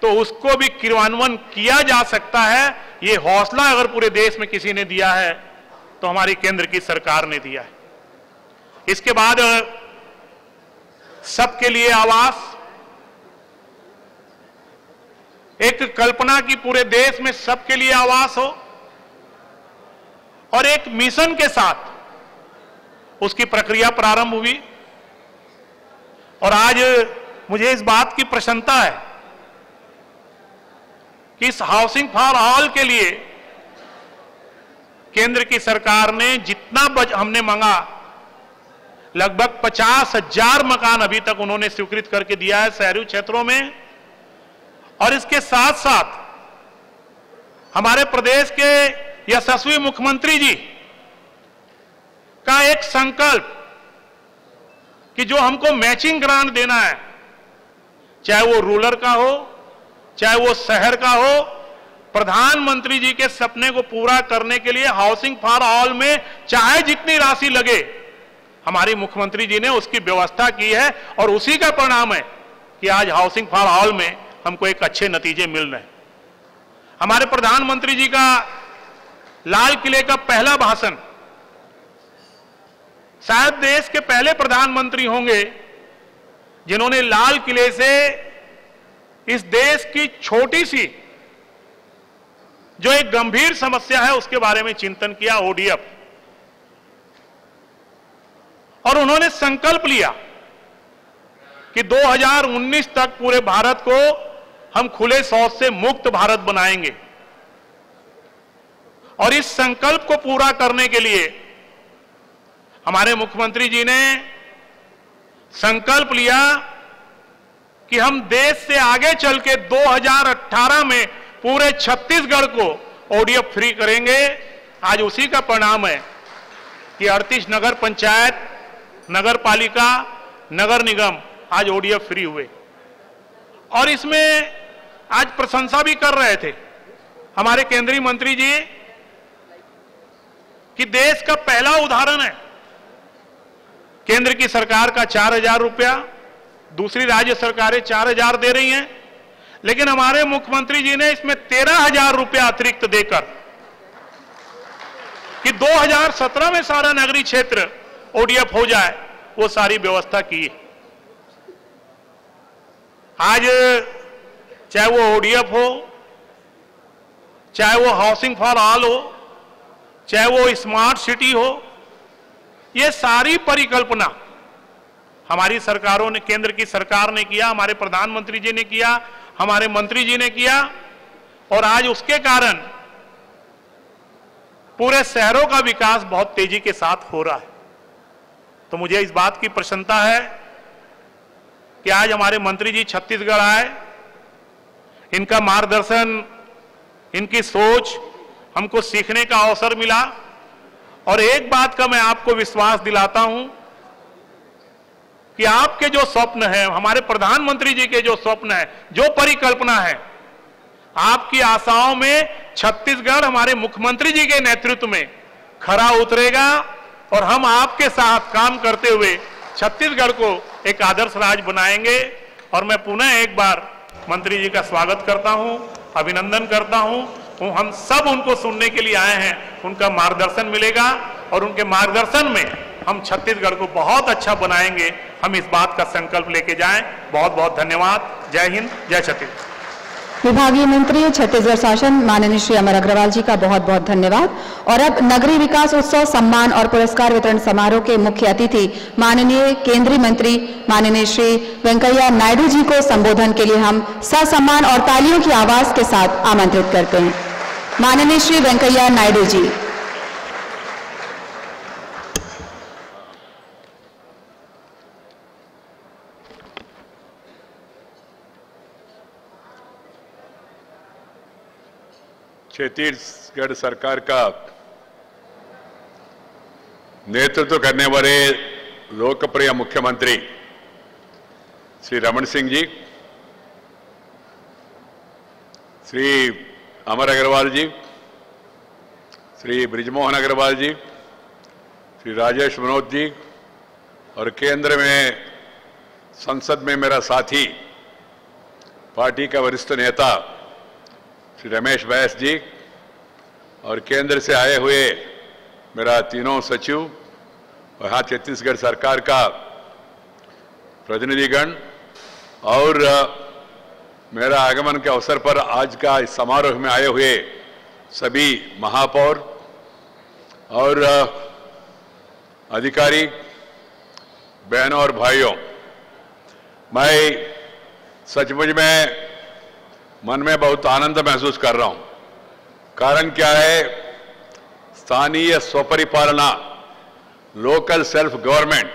तो उसको भी क्रियान्वयन किया जा सकता है। ये हौसला अगर पूरे देश में किसी ने दिया है तो हमारी केंद्र की सरकार ने दिया है। इसके बाद सबके लिए आवास, एक कल्पना की पूरे देश में सबके लिए आवास हो और एक मिशन के साथ उसकी प्रक्रिया प्रारंभ हुई। और आज मुझे इस बात की प्रसन्नता है कि इस हाउसिंग फॉर ऑल के लिए केंद्र की सरकार ने जितना हमने मांगा, लगभग 50,000 मकान अभी तक उन्होंने स्वीकृत करके दिया है शहरी क्षेत्रों में। और इसके साथ साथ हमारे प्रदेश के यशस्वी मुख्यमंत्री जी का एक संकल्प कि जो हमको मैचिंग ग्रांट देना है, चाहे वो रूरल का हो चाहे वो शहर का हो, प्रधानमंत्री जी के सपने को पूरा करने के लिए हाउसिंग फॉर ऑल में चाहे जितनी राशि लगे, हमारी मुख्यमंत्री जी ने उसकी व्यवस्था की है। और उसी का परिणाम है कि आज हाउसिंग फॉर ऑल में हमको एक अच्छे नतीजे मिल रहे हैं। हमारे प्रधानमंत्री जी का लाल किले का पहला भाषण, शायद देश के पहले प्रधानमंत्री होंगे जिन्होंने लाल किले से इस देश की छोटी सी जो एक गंभीर समस्या है उसके बारे में चिंतन किया, ओडीएफ। और उन्होंने संकल्प लिया कि 2019 तक पूरे भारत को हम खुले शौच से मुक्त भारत बनाएंगे। और इस संकल्प को पूरा करने के लिए हमारे मुख्यमंत्री जी ने संकल्प लिया कि हम देश से आगे चल के 2018 में पूरे छत्तीसगढ़ को ओडीएफ फ्री करेंगे। आज उसी का परिणाम है कि 38 नगर पंचायत, नगर पालिका, नगर निगम आज ओडीएफ फ्री हुए। और इसमें आज प्रशंसा भी कर रहे थे हमारे केंद्रीय मंत्री जी कि देश का पहला उदाहरण है, केंद्र की सरकार का 4,000 रुपया, दूसरी राज्य सरकारें 4,000 दे रही हैं, लेकिन हमारे मुख्यमंत्री जी ने इसमें 13,000 रुपया अतिरिक्त देकर कि 2017 में सारा नगरीय क्षेत्र ओडीएफ हो जाए, वो सारी व्यवस्था की। आज चाहे वो ओडीएफ हो, चाहे वो हाउसिंग फॉर ऑल हो, चाहे वो स्मार्ट सिटी हो, ये सारी परिकल्पना हमारी सरकारों ने, केंद्र की सरकार ने किया, हमारे प्रधानमंत्री जी ने किया, हमारे मंत्री जी ने किया। और आज उसके कारण पूरे शहरों का विकास बहुत तेजी के साथ हो रहा है। तो मुझे इस बात की प्रसन्नता है कि आज हमारे मंत्री जी छत्तीसगढ़ आए, इनका मार्गदर्शन, इनकी सोच हमको सीखने का अवसर मिला। और एक बात का मैं आपको विश्वास दिलाता हूं कि आपके जो स्वप्न है, हमारे प्रधानमंत्री जी के जो स्वप्न है, जो परिकल्पना है, आपकी आशाओं में छत्तीसगढ़ हमारे मुख्यमंत्री जी के नेतृत्व में खरा उतरेगा। और हम आपके साथ काम करते हुए छत्तीसगढ़ को एक आदर्श राज्य बनाएंगे। और मैं पुनः एक बार मंत्री जी का स्वागत करता हूं, अभिनंदन करता हूं। हम सब उनको सुनने के लिए आए हैं, उनका मार्गदर्शन मिलेगा और उनके मार्गदर्शन में हम छत्तीसगढ़ को बहुत अच्छा बनाएंगे। हम इस बात का संकल्प लेके जाएं। बहुत बहुत धन्यवाद। जय हिंद, जय छत्तीसगढ़। विभागीय मंत्री छत्तीसगढ़ शासन माननीय श्री अमर अग्रवाल जी का बहुत बहुत धन्यवाद। और अब नगरीय विकास उत्सव सम्मान और पुरस्कार वितरण समारोह के मुख्य अतिथि माननीय केंद्रीय मंत्री माननीय श्री वेंकैया नायडू जी को संबोधन के लिए हम ससम्मान और तालियों की आवाज के साथ आमंत्रित करते हैं। माननीय श्री वेंकैया नायडू जी। छत्तीसगढ़ सरकार का नेतृत्व करने वाले लोकप्रिय मुख्यमंत्री श्री रमन सिंह जी, श्री अमर अग्रवाल जी, श्री बृजमोहन अग्रवाल जी, श्री राजेश मनोज जी और केंद्र में संसद में मेरा साथी पार्टी का वरिष्ठ नेता श्री रमेश बैस जी और केंद्र से आए हुए मेरा तीनों सचिव और यहाँ छत्तीसगढ़ सरकार का प्रतिनिधिगण और मेरा आगमन के अवसर पर आज का इस समारोह में आए हुए सभी महापौर और अधिकारी, बहनों और भाइयों, मैं सचमुच में मन में बहुत आनंद महसूस कर रहा हूं। कारण क्या है? स्थानीय स्वपरिपालना, लोकल सेल्फ गवर्नमेंट,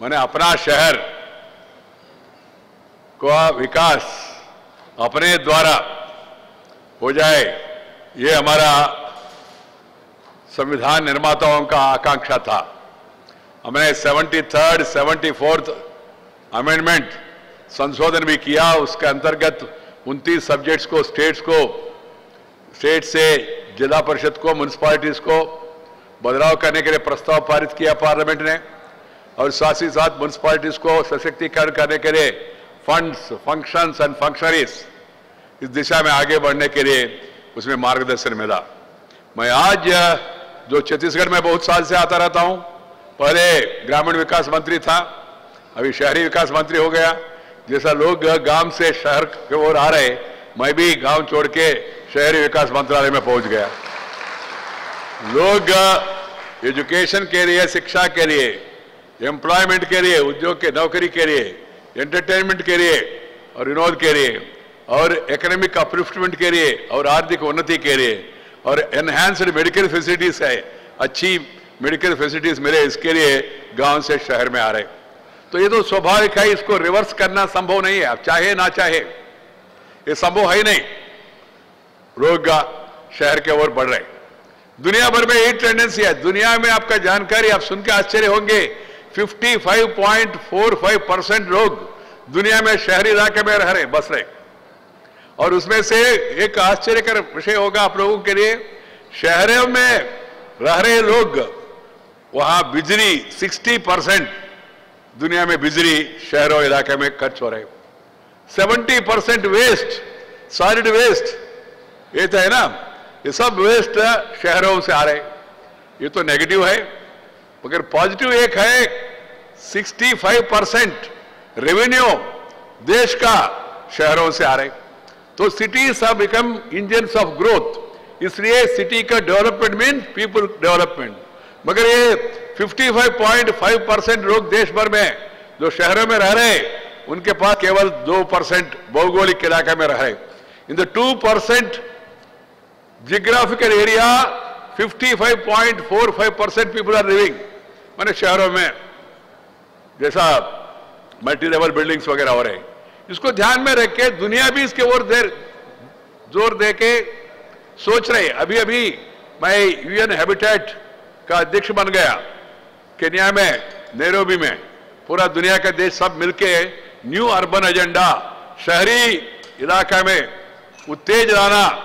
माने अपना शहर का विकास अपने द्वारा हो जाए, ये हमारा संविधान निर्माताओं का आकांक्षा था। हमने 73rd, 74th अमेंडमेंट संशोधन भी किया। उसके अंतर्गत 29 सब्जेक्ट्स को स्टेट से जिला परिषद को, म्युनिसिपैलिटीज को बदलाव करने के लिए प्रस्ताव पारित किया पार्लियामेंट ने, और साथ ही साथ म्युनिसिपैलिटीज को सशक्तिकरण करने के लिए फंड्स, फंक्शंस एंड फंक्शनरीज, इस दिशा में आगे बढ़ने के लिए उसमें मार्गदर्शन मिला। मैं आज जो छत्तीसगढ़ में बहुत साल से आता रहता हूं, पहले ग्रामीण विकास मंत्री था, अभी शहरी विकास मंत्री हो गया। जैसा लोग गांव से शहर की ओर आ रहे, मैं भी गांव छोड़ के शहरी विकास मंत्रालय में पहुंच गया। लोग एजुकेशन के लिए, शिक्षा के लिए, एम्प्लॉयमेंट के लिए, उद्योग के नौकरी के लिए, एंटरटेनमेंट के लिए और विनोद के लिए और इकोनॉमिक अपलिफ्टमेंट के लिए और आर्थिक उन्नति के लिए और एनहांस्ड मेडिकल फैसिलिटीज है, अच्छी मेडिकल फैसिलिटीज मिले, इसके लिए गांव से शहर में आ रहे। तो ये तो स्वाभाविक है, इसको रिवर्स करना संभव नहीं है, आप चाहे ना चाहे ये संभव है ही नहीं। लोग शहर के ओर बढ़ रहे। दुनिया भर में यही टेंडेंसी है। दुनिया में आपका जानकारी आप सुन के आश्चर्य होंगे, 55.45% लोग दुनिया में शहरी इलाके में रह रहे, बस रहे। और उसमें से एक आश्चर्यकर विषय होगा आप लोगों के लिए, शहरों में रह रहे लोग, वहां बिजली 60% दुनिया में बिजली शहरों इलाके में खर्च हो रहे। 70% वेस्ट, सॉलिड वेस्ट, ये तो है ना, ये सब वेस्ट शहरों से आ रहे। ये तो नेगेटिव है, मगर पॉजिटिव एक है, 65% रेवेन्यू देश का शहरों से आ रहे। तो cities have become engines of growth, इसलिए सिटी का डेवलपमेंट मीन पीपल डेवलपमेंट। मगर ये 55.5% लोग देश भर में जो शहरों में रह रहे, उनके पास केवल 2% भौगोलिक इलाके में रह रहे। In the 2% geographical area 55.45% people are living, माने शहरों में जैसा मल्टी लेवल बिल्डिंग्स वगैरह हो रहे। इसको ध्यान में रख के दुनिया भी इसके ओर जोर दे के सोच रहे। अभी अभी मैं यूएन हैबिटेट का अध्यक्ष बन गया केन्या में, नैरोबी में। पूरा दुनिया का देश सब मिलके न्यू अर्बन एजेंडा, शहरी इलाका में उत्तेज लाना,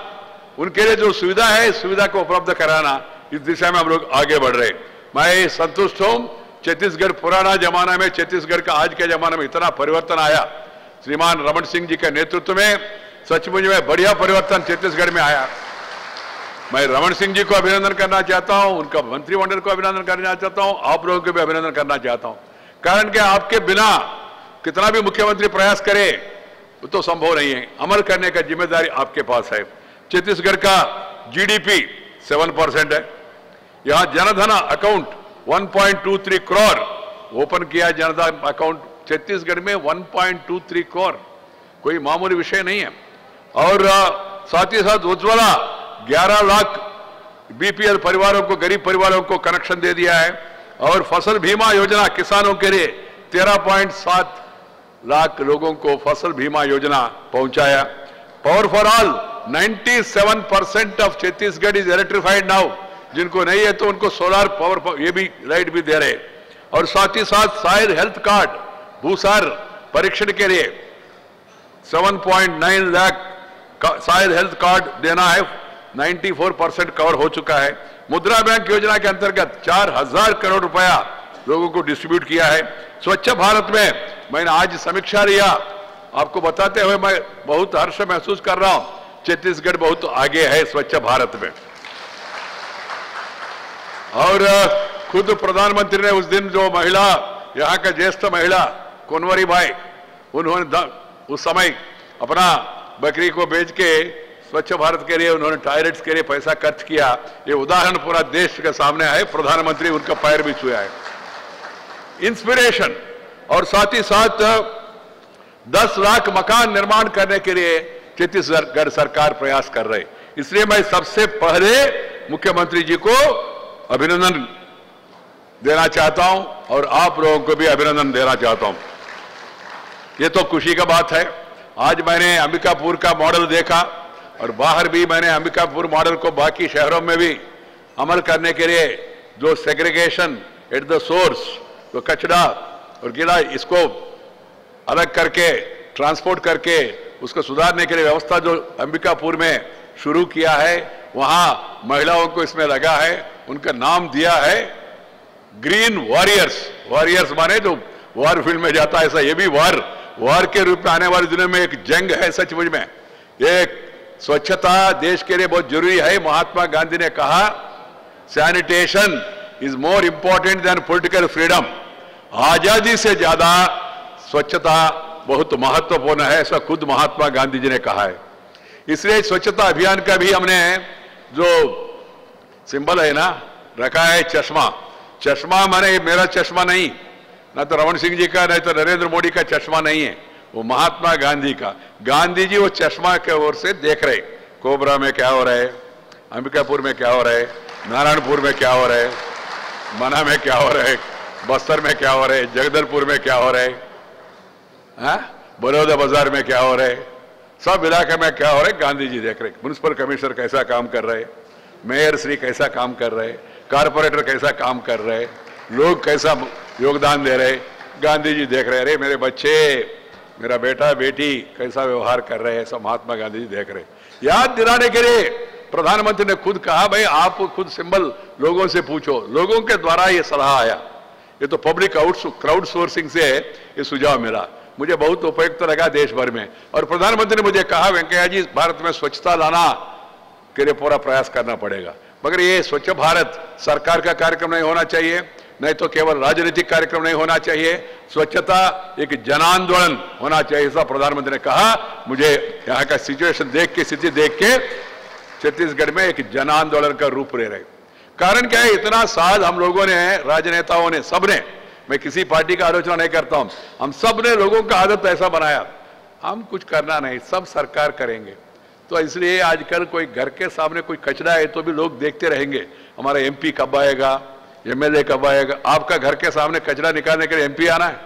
उनके लिए जो सुविधा है, सुविधा को उपलब्ध कराना, इस दिशा में हम लोग आगे बढ़ रहे। मैं संतुष्ट हूं। छत्तीसगढ़ पुराना जमाना में, छत्तीसगढ़ का आज के जमाने में इतना परिवर्तन आया, श्रीमान रमन सिंह जी के नेतृत्व में सचमुच में बढ़िया परिवर्तन छत्तीसगढ़ में आया। मैं रमन सिंह जी को अभिनंदन करना चाहता हूं, उनका मंत्रिमंडल को अभिनंदन करना चाहता हूं, आप लोगों को भी अभिनंदन करना चाहता हूं। कारण कि आपके बिना कितना भी मुख्यमंत्री प्रयास करे वो तो संभव नहीं है। अमल करने का जिम्मेदारी आपके पास है। छत्तीसगढ़ का जीडीपी 7% है। यहां जनधन अकाउंट 1.23 करोड़ ओपन किया, जनधन अकाउंट छत्तीसगढ़ में 1.23 करोड़, कोई मामूली विषय नहीं है। और साथ ही साथ उज्ज्वला 11 लाख बीपीएल परिवारों को, गरीब परिवारों को कनेक्शन दे दिया है। और फसल बीमा योजना किसानों के लिए 13.7 लाख लोगों को फसल बीमा योजना पहुंचाया। Power for all 97% of Chhattisgarh is electrified now. जिनको नहीं है तो उनको सोलर पावर, ये भी लाइट भी दे रहे। और साथ ही साथ सॉइल हेल्थ कार्ड, भूसार परीक्षण के लिए 7.9 लाख सॉइल हेल्थ कार्ड देना है, 94% कवर हो चुका है। मुद्रा बैंक योजना के अंतर्गत 4000 करोड़ रुपया लोगों को डिस्ट्रीब्यूट किया है। स्वच्छ भारत में मैंने आज समीक्षा लिया, आपको बताते हुए मैं बहुत हर्ष महसूस कर रहा हूं, छत्तीसगढ़ बहुत आगे है स्वच्छ भारत में। और खुद प्रधानमंत्री ने उस दिन जो महिला, यहाँ का ज्येष्ठ महिला कोनवरी भाई, उन्होंने उस समय अपना बकरी को बेच के स्वच्छ भारत के लिए, उन्होंने टॉयलेट्स के लिए पैसा खर्च किया। ये उदाहरण पूरा देश के सामने है। प्रधानमंत्री उनका पैर भी छुआ है। इंस्पिरेशन। और साथ ही साथ 10 लाख मकान निर्माण करने के लिए छत्तीसगढ़ सरकार प्रयास कर रहे। इसलिए मैं सबसे पहले मुख्यमंत्री जी को अभिनंदन देना चाहता हूं और आप लोगों को भी अभिनंदन देना चाहता हूं। ये तो खुशी का बात है। आज मैंने अंबिकापुर का मॉडल देखा और बाहर भी मैंने अंबिकापुर मॉडल को बाकी शहरों में भी अमल करने के लिए, जो सेग्रीगेशन एट द सोर्स, जो कचरा और गीला, इसको अलग करके ट्रांसपोर्ट करके उसको सुधारने के लिए व्यवस्था जो अंबिकापुर में शुरू किया है, वहां महिलाओं को इसमें लगा है। उनका नाम दिया है ग्रीन वॉरियर्स। वॉरियर्स माने जो वॉर फील्ड में जाता है, ऐसा ये भी वॉर वार के रूप में आने वाले दिनों में एक जंग है सचमुच में। एक स्वच्छता देश के लिए बहुत जरूरी है। महात्मा गांधी ने कहा sanitation is more important than political freedom. आजादी से ज्यादा स्वच्छता बहुत महत्वपूर्ण है, ऐसा खुद महात्मा गांधी जी ने कहा है। इसलिए स्वच्छता अभियान का भी हमने जो सिंबल है ना रखा है चश्मा। चश्मा माने मेरा चश्मा नहीं, ना तो रमन सिंह जी का, नहीं तो नरेंद्र मोदी का चश्मा नहीं है, वो महात्मा गांधी का। गांधी जी वो चश्मा के ओर से देख रहे, कोबरा में क्या हो रहा है, अंबिकापुर में क्या हो रहा है, नारायणपुर में क्या हो रहा है, मना में क्या हो रहा है, बस्तर में क्या हो रहा है, जगदलपुर में क्या हो रहा है, बड़ौदा बाजार में क्या हो रहा है, सब इलाके में क्या हो रहा है, गांधी जी देख रहे। म्युनिसिपल कमिश्नर कैसा काम कर रहे, मेयर श्री कैसा काम कर रहे, कारपोरेटर कैसा काम कर रहे, लोग कैसा योगदान दे रहे, गांधी जी देख रहे। अरे मेरे बच्चे, मेरा बेटा बेटी कैसा व्यवहार कर रहे हैं, सब महात्मा गांधी जी देख रहे। याद दिलाने के लिए प्रधानमंत्री ने खुद कहा भाई आप खुद सिंबल लोगों से पूछो। लोगों के द्वारा ये सलाह आया, ये तो पब्लिक क्राउड सोर्सिंग से ये सुझाव मिला, मुझे बहुत उपयुक्त लगा देश भर में। और प्रधानमंत्री ने मुझे कहा वेंकैया जी भारत में स्वच्छता लाना के लिए पूरा प्रयास करना पड़ेगा, मगर ये स्वच्छ भारत सरकार का कार्यक्रम नहीं होना चाहिए, नहीं तो केवल राजनीतिक कार्यक्रम नहीं होना चाहिए, स्वच्छता एक जन आंदोलन होना चाहिए, ऐसा प्रधानमंत्री ने कहा। मुझे यहाँ का सिचुएशन देख के, स्थिति देख के छत्तीसगढ़ में एक जन आंदोलन का रूप ले रहे। कारण क्या है, इतना साल हम लोगों ने, राजनेताओं ने, सबने, मैं किसी पार्टी का आलोचना नहीं करता हूं, हम सब ने लोगों का आदत ऐसा बनाया हम कुछ करना नहीं, सब सरकार करेंगे। तो इसलिए आजकल कोई घर के सामने कोई कचरा है तो भी लोग देखते रहेंगे हमारा एमपी कब आएगा, एमएलए कब आएगा। आपका घर के सामने कचरा निकालने के लिए एमपी आना है,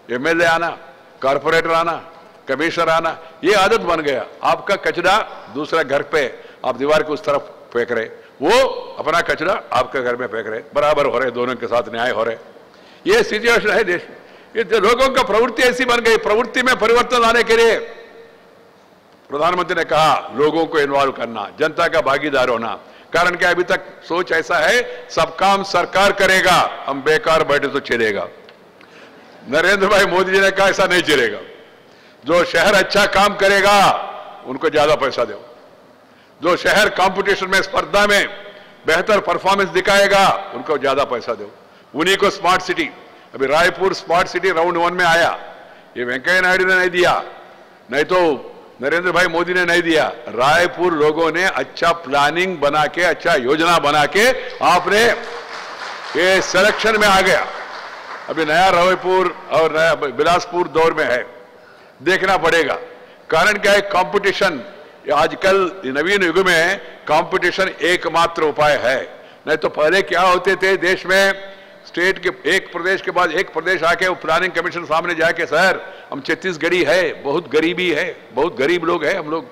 एमएलए आना, कारपोरेटर आना, कमिश्नर आना, ये आदत बन गया। आपका कचरा दूसरा घर पे आप दीवार के उस तरफ फेंक रहे, वो अपना कचरा आपके घर में फेंक रहे, बराबर हो रहे, दोनों के साथ न्याय हो रहे। ये सिचुएशन है देश में। ये लोगों का प्रवृत्ति ऐसी बन गई। प्रवृत्ति में परिवर्तन लाने के लिए प्रधानमंत्री ने कहा लोगों को इन्वॉल्व करना, जनता का भागीदार होना। कारण क्या, अभी तक सोच ऐसा है सब काम सरकार करेगा, हम बेकार बैठे तो चलेगा। नरेंद्र भाई मोदी जी ने कहा ऐसा नहीं चलेगा, जो शहर अच्छा काम करेगा उनको ज्यादा पैसा दो, जो शहर कंपटीशन में, स्पर्धा में बेहतर परफॉर्मेंस दिखाएगा उनको ज्यादा पैसा दो, उन्हीं को स्मार्ट सिटी। अभी रायपुर स्मार्ट सिटी राउंड 1 में आया, ये वेंकैया नायडू ने नहीं दिया, नहीं तो नरेंद्र भाई मोदी ने नहीं दिया, रायपुर लोगों ने अच्छा प्लानिंग बना के, अच्छा योजना बना के आपने ये सिलेक्शन में आ गया। अभी नया रायपुर और नया बिलासपुर दौर में है, देखना पड़ेगा। कारण क्या है, कंपटीशन। आजकल नवीन युग में कंपटीशन एकमात्र उपाय है, नहीं तो पहले क्या होते थे देश में, स्टेट के एक प्रदेश के बाद एक प्रदेश आके वो प्लानिंग कमीशन सामने जाके सर हम छत्तीसगढ़ी है, बहुत गरीबी है, बहुत गरीब लोग हैं हम लोग,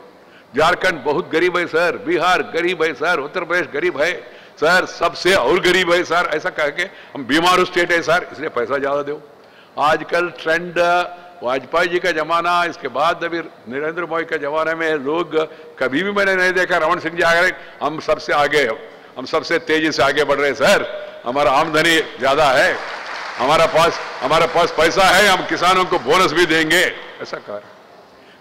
झारखंड बहुत गरीब है सर, बिहार गरीब है सर, उत्तर प्रदेश गरीब है सर, सबसे और गरीब है सर, ऐसा कह के हम बीमारू स्टेट है सर, इसलिए पैसा ज्यादा दो। आजकल ट्रेंड वाजपेयी जी का जमाना, इसके बाद अभी नरेंद्र मोदी के जमाने में लोग कभी भी मैंने नहीं देखा रमन सिंह जी आ गए हम सबसे आगे, हम सबसे तेजी से आगे बढ़ रहे सर, हमारा आमदनी ज्यादा है, हमारा पास पैसा है, हम किसानों को बोनस भी देंगे, ऐसा कहा।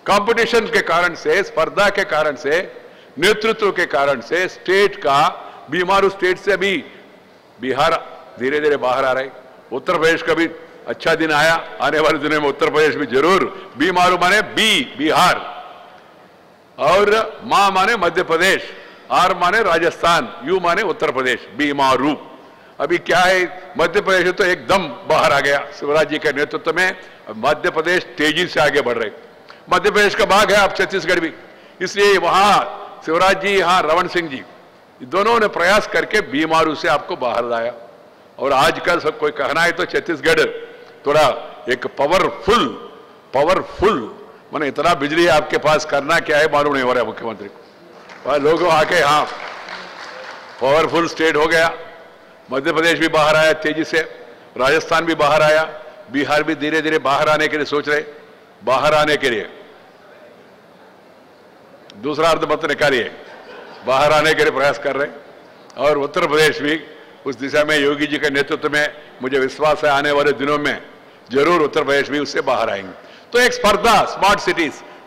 कंपटीशन के कारण से, स्पर्धा के कारण से, नेतृत्व के कारण से स्टेट का, बीमारू स्टेट से भी बिहार धीरे धीरे बाहर आ रहे। उत्तर प्रदेश का भी अच्छा दिन आया, आने वाले दिनों में उत्तर प्रदेश भी जरूर, बीमारू माने बिहार, और मां माने मध्य प्रदेश, आर माने राजस्थान, यू माने उत्तर प्रदेश, बीमारू। अभी क्या है, मध्य प्रदेश तो एकदम बाहर आ गया शिवराज जी के नेतृत्व में, मध्य प्रदेश तेजी से आगे बढ़ रहे। मध्य प्रदेश का भाग है आप छत्तीसगढ़ भी, इसलिए वहां शिवराज जी, यहाँ रमन सिंह जी, दोनों ने प्रयास करके बीमारू से आपको बाहर लाया। और आजकल सब कोई कहना है तो छत्तीसगढ़ थोड़ा एक पावरफुल माने इतना बिजली है आपके पास, करना क्या है मालूम नहीं हो रहा है मुख्यमंत्री को। लोगों आके हाँ पावरफुल स्टेट हो गया, मध्य प्रदेश भी बाहर आया तेजी से, राजस्थान भी बाहर आया, बिहार भी धीरे धीरे बाहर आने के लिए सोच रहे, बाहर आने के लिए दूसरा अर्थ मत निकालिए, बाहर आने के लिए प्रयास कर रहे। और उत्तर प्रदेश भी उस दिशा में योगी जी के नेतृत्व में मुझे विश्वास है आने वाले दिनों में जरूर उत्तर प्रदेश भी उससे बाहर आएंगे। तो एक स्पर्धा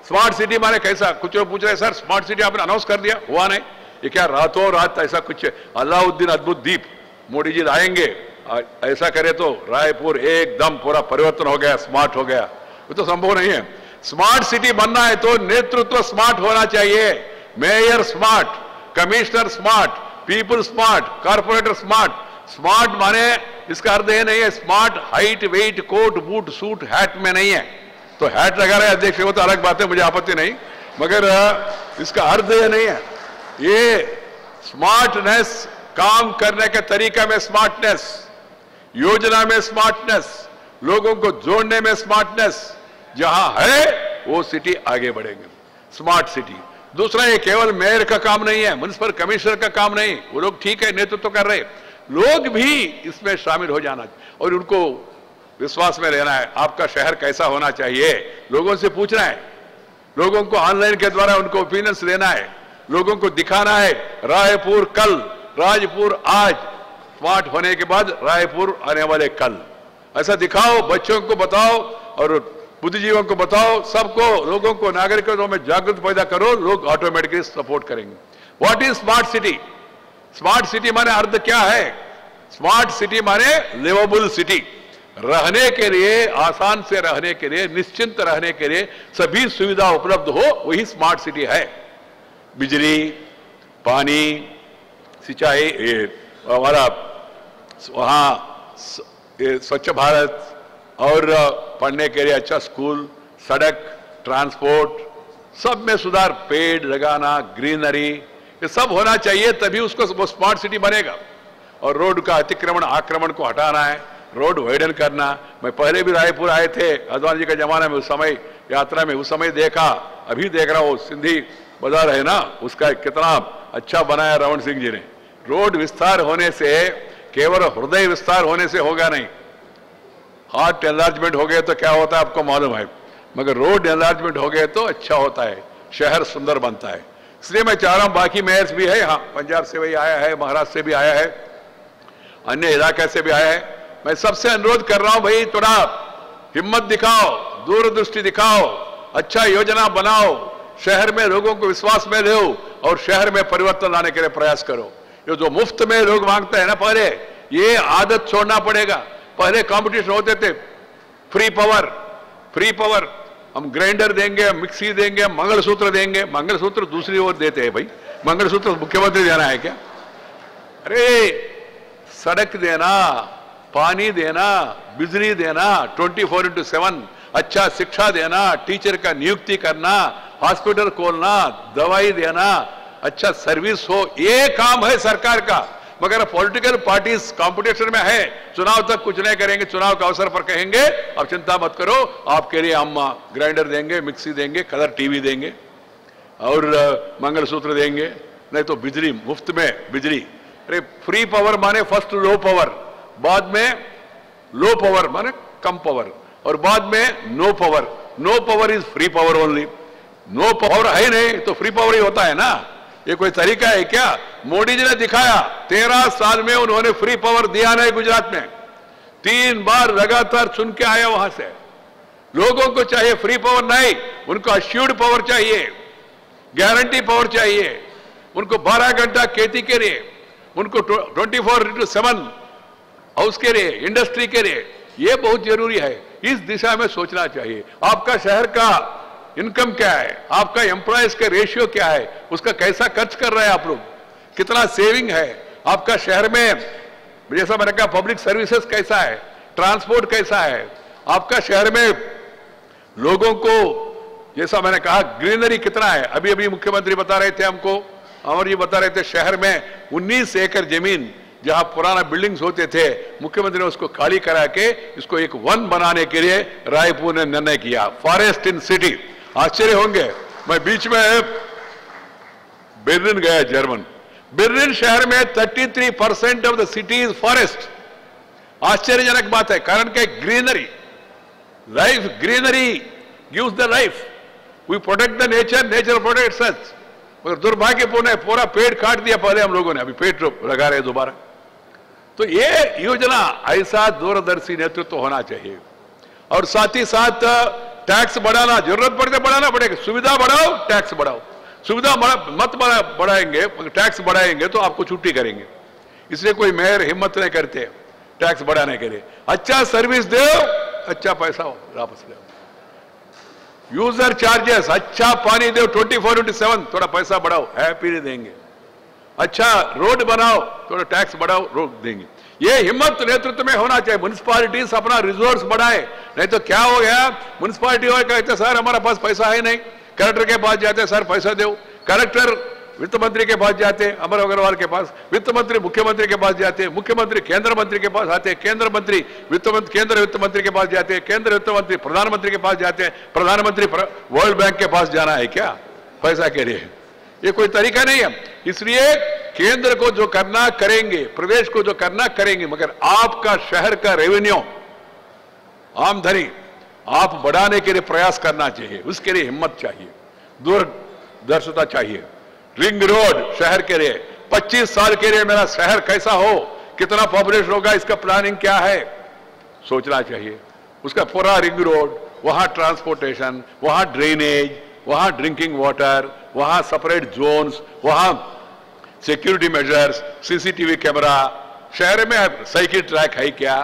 स्मार्ट सिटी माने कैसा, कुछ लोग पूछ रहे सर स्मार्ट सिटी आपने अनाउंस कर दिया, हुआ नहीं, ये क्या रातों रात ऐसा कुछ अलाउद्दीन अद्भुत दीप मोदी जी लाएंगे ऐसा करे तो रायपुर एकदम पूरा परिवर्तन हो गया, स्मार्ट हो गया, वो तो संभव नहीं है। स्मार्ट सिटी बनना है तो नेतृत्व स्मार्ट होना चाहिए, mayor smart, commissioner smart, people smart, corporator smart. Smart माने इसका अर्थ ये नहीं है smart height weight coat boot suit hat में नहीं है, तो हैट लगा रहे अध्यक्ष वो तो अलग बात है, मुझे आपत्ति नहीं, मगर इसका अर्थ ये नहीं है। ये स्मार्टनेस, काम करने के तरीका में स्मार्टनेस, योजना में स्मार्टनेस, लोगों को जोड़ने में स्मार्टनेस, जहां है वो सिटी आगे बढ़ेंगे। Smart city. दूसरा, ये केवल मेयर का काम नहीं है, म्युनिसिपल कमिश्नर का काम नहीं, वो लोग ठीक है नेतृत्व कर रहे, लोग भी इसमें शामिल हो जाना और उनको विश्वास में रहना है। आपका शहर कैसा होना चाहिए लोगों से पूछना है, लोगों को ऑनलाइन के द्वारा उनको ओपिनियंस लेना है, लोगों को दिखाना है रायपुर कल, राजपुर आज, स्मार्ट होने के बाद रायपुर आने वाले कल, ऐसा दिखाओ, बच्चों को बताओ और बुद्धिजीवियों को बताओ, सबको, लोगों को, नागरिकों में जागृत पैदा करो, लोग ऑटोमेटिकली सपोर्ट करेंगे। What is smart city? Smart city माने अर्थ क्या है? स्मार्ट सिटी माने लिवेबल सिटी, रहने के लिए, आसान से रहने के लिए, निश्चिंत रहने के लिए सभी सुविधा उपलब्ध हो, वही स्मार्ट सिटी है। बिजली, पानी, सिंचाई, हमारा वहां स्वच्छ भारत और पढ़ने के लिए अच्छा स्कूल, सड़क, ट्रांसपोर्ट, सब में सुधार, पेड़ लगाना, ग्रीनरी, ये सब होना चाहिए, तभी उसको वो स्मार्ट सिटी बनेगा। और रोड का अतिक्रमण आक्रमण को हटाना है, रोड वाइडन करना। मैं पहले भी रायपुर आए थे अद्वानी जी के जमाने में, उस समय यात्रा में, उस समय देखा, अभी देख रहा हूं सिंधी बाजार है ना, उसका कितना अच्छा बनाया रावण सिंह जी ने। रोड विस्तार होने से केवल हृदय विस्तार होने से होगा नहीं, हार्ट एनलार्जमेंट हो गए तो क्या होता है आपको मालूम है, मगर रोड एनलार्जमेंट हो गए तो अच्छा होता है, शहर सुंदर बनता है। इसलिए मैं चाह रहा हूं, बाकी मेयर्स भी है यहाँ, पंजाब से भी आया है, महाराष्ट्र से भी आया है, अन्य इलाके से भी आया है, मैं सबसे अनुरोध कर रहा हूं भाई थोड़ा हिम्मत दिखाओ, दूरदृष्टि दिखाओ, अच्छा योजना बनाओ, शहर में लोगों को विश्वास में लो और शहर में परिवर्तन लाने के लिए प्रयास करो। ये जो मुफ्त में लोग मांगते हैं ना, पहले ये आदत छोड़ना पड़ेगा। पहले कंपटीशन होते थे, फ्री पावर, हम ग्राइंडर देंगे, मिक्सी देंगे, मंगलसूत्र देंगे। मंगलसूत्र दूसरी ओर देते हैं भाई, मंगलसूत्र मुख्यमंत्री देना है क्या? अरे सड़क देना, पानी देना, बिजली देना, 24/7, अच्छा शिक्षा देना, टीचर का नियुक्ति करना, हॉस्पिटल खोलना, दवाई देना, अच्छा सर्विस हो, ये काम है सरकार का। मगर पॉलिटिकल पार्टीज कंपटीशन में है, चुनाव तक कुछ नहीं करेंगे, चुनाव के अवसर पर कहेंगे अब चिंता मत करो, आपके लिए हम ग्राइंडर देंगे, मिक्सी देंगे, कलर टीवी देंगे और मंगलसूत्र देंगे, नहीं तो बिजली मुफ्त में बिजली। अरे फ्री पावर माने फर्स्ट लो पावर, बाद में लो पावर माने कम पावर, और बाद में no power. No power is free power only. No power है नहीं तो फ्री पावर ही होता है ना, ये कोई तरीका है क्या? मोदी जी ने दिखाया, 13 साल में उन्होंने फ्री पावर दिया नहीं गुजरात में, 3 बार लगातार चुन के आया वहां से। लोगों को चाहिए फ्री पावर नहीं, उनको अश्योर्ड पावर चाहिए, गारंटी पावर चाहिए, उनको 12 घंटा खेती के लिए, उनको 24/7 हाउस के लिए, इंडस्ट्री के लिए, ये बहुत जरूरी है। इस दिशा में सोचना चाहिए। आपका शहर का इनकम क्या है, आपका एम्प्लॉयज का रेशियो क्या है, उसका कैसा खर्च कर रहे हैं आप लोग, कितना सेविंग है आपका शहर में, जैसा मैंने कहा पब्लिक सर्विसेज कैसा है, ट्रांसपोर्ट कैसा है आपका शहर में, लोगों को जैसा मैंने कहा ग्रीनरी कितना है। अभी अभी मुख्यमंत्री बता रहे थे हमको, अमर जी बता रहे थे, शहर में 19 एकड़ जमीन जहां पुराना बिल्डिंग्स होते थे, मुख्यमंत्री ने उसको खाली करा के इसको एक वन बनाने के लिए रायपुर ने निर्णय किया, फॉरेस्ट इन सिटी। आश्चर्य होंगे, मैं बीच में बर्लिन गया, जर्मन, बर्लिन शहर में 33% of the city is forest. आश्चर्यजनक बात है, कारण के greenery, life, greenery gives the life, we protect the nature, nature protects us. मगर दुर्भाग्यपूर्ण है, पूरा पेड़ काट दिया पहले हम लोगों ने, अभी पेड़ लगा रहे दोबारा। तो ये योजना, ऐसा दूरदर्शी नेतृत्व होना चाहिए। और साथ ही साथ टैक्स बढ़ाना, जरूरत पड़ते बढ़ाना पड़ेगा, सुविधा बढ़ाओ टैक्स बढ़ाओ, सुविधा मत बढ़ाएंगे टैक्स बढ़ाएंगे तो आपको छुट्टी करेंगे। इसलिए कोई मेयर हिम्मत नहीं करते टैक्स बढ़ाने के लिए। अच्छा सर्विस दो, अच्छा पैसा वापस ले। यूजर चार्जेस, अच्छा पानी दो 24/7, थोड़ा पैसा बढ़ाओ, हैप्पी देंगे। अच्छा रोड बनाओ, थोड़ा टैक्स बढ़ाओ, रोड देंगे। ये हिम्मत नेतृत्व में होना चाहिए। म्युनिसिपालिटीज अपना रिसोर्स बढ़ाए, नहीं तो क्या हो गया, म्युनिसिपालिटी वाले कहते सर हमारा पास पैसा है नहीं, कलेक्टर के पास जाते सर पैसा दो, कलेक्टर वित्त मंत्री के पास जाते, अमर अग्रवाल के पास, वित्त मंत्री मुख्यमंत्री के पास जाते, मुख्यमंत्री केंद्र मंत्री के पास आते, केंद्र मंत्री केंद्र वित्त मंत्री के पास जाते, केंद्र वित्त मंत्री प्रधानमंत्री के पास जाते हैं, प्रधानमंत्री वर्ल्ड बैंक के पास जाना है क्या पैसा के लिए? ये कोई तरीका नहीं है। इसलिए केंद्र को जो करना करेंगे, प्रदेश को जो करना करेंगे, मगर आपका शहर का रेवेन्यू, आमदनी आप बढ़ाने के लिए प्रयास करना चाहिए। उसके लिए हिम्मत चाहिए, दूरदर्शिता चाहिए। रिंग रोड शहर के लिए 25 साल के लिए मेरा शहर कैसा हो, कितना पॉपुलेशन होगा, इसका प्लानिंग क्या है, सोचना चाहिए। उसका पूरा रिंग रोड, वहां ट्रांसपोर्टेशन, वहां ड्रेनेज, वहां ड्रिंकिंग वाटर, वहां सेपरेट जोन्स, वहां सिक्योरिटी मेजर्स, सीसीटीवी कैमरा। शहर में साइकिल ट्रैक है क्या?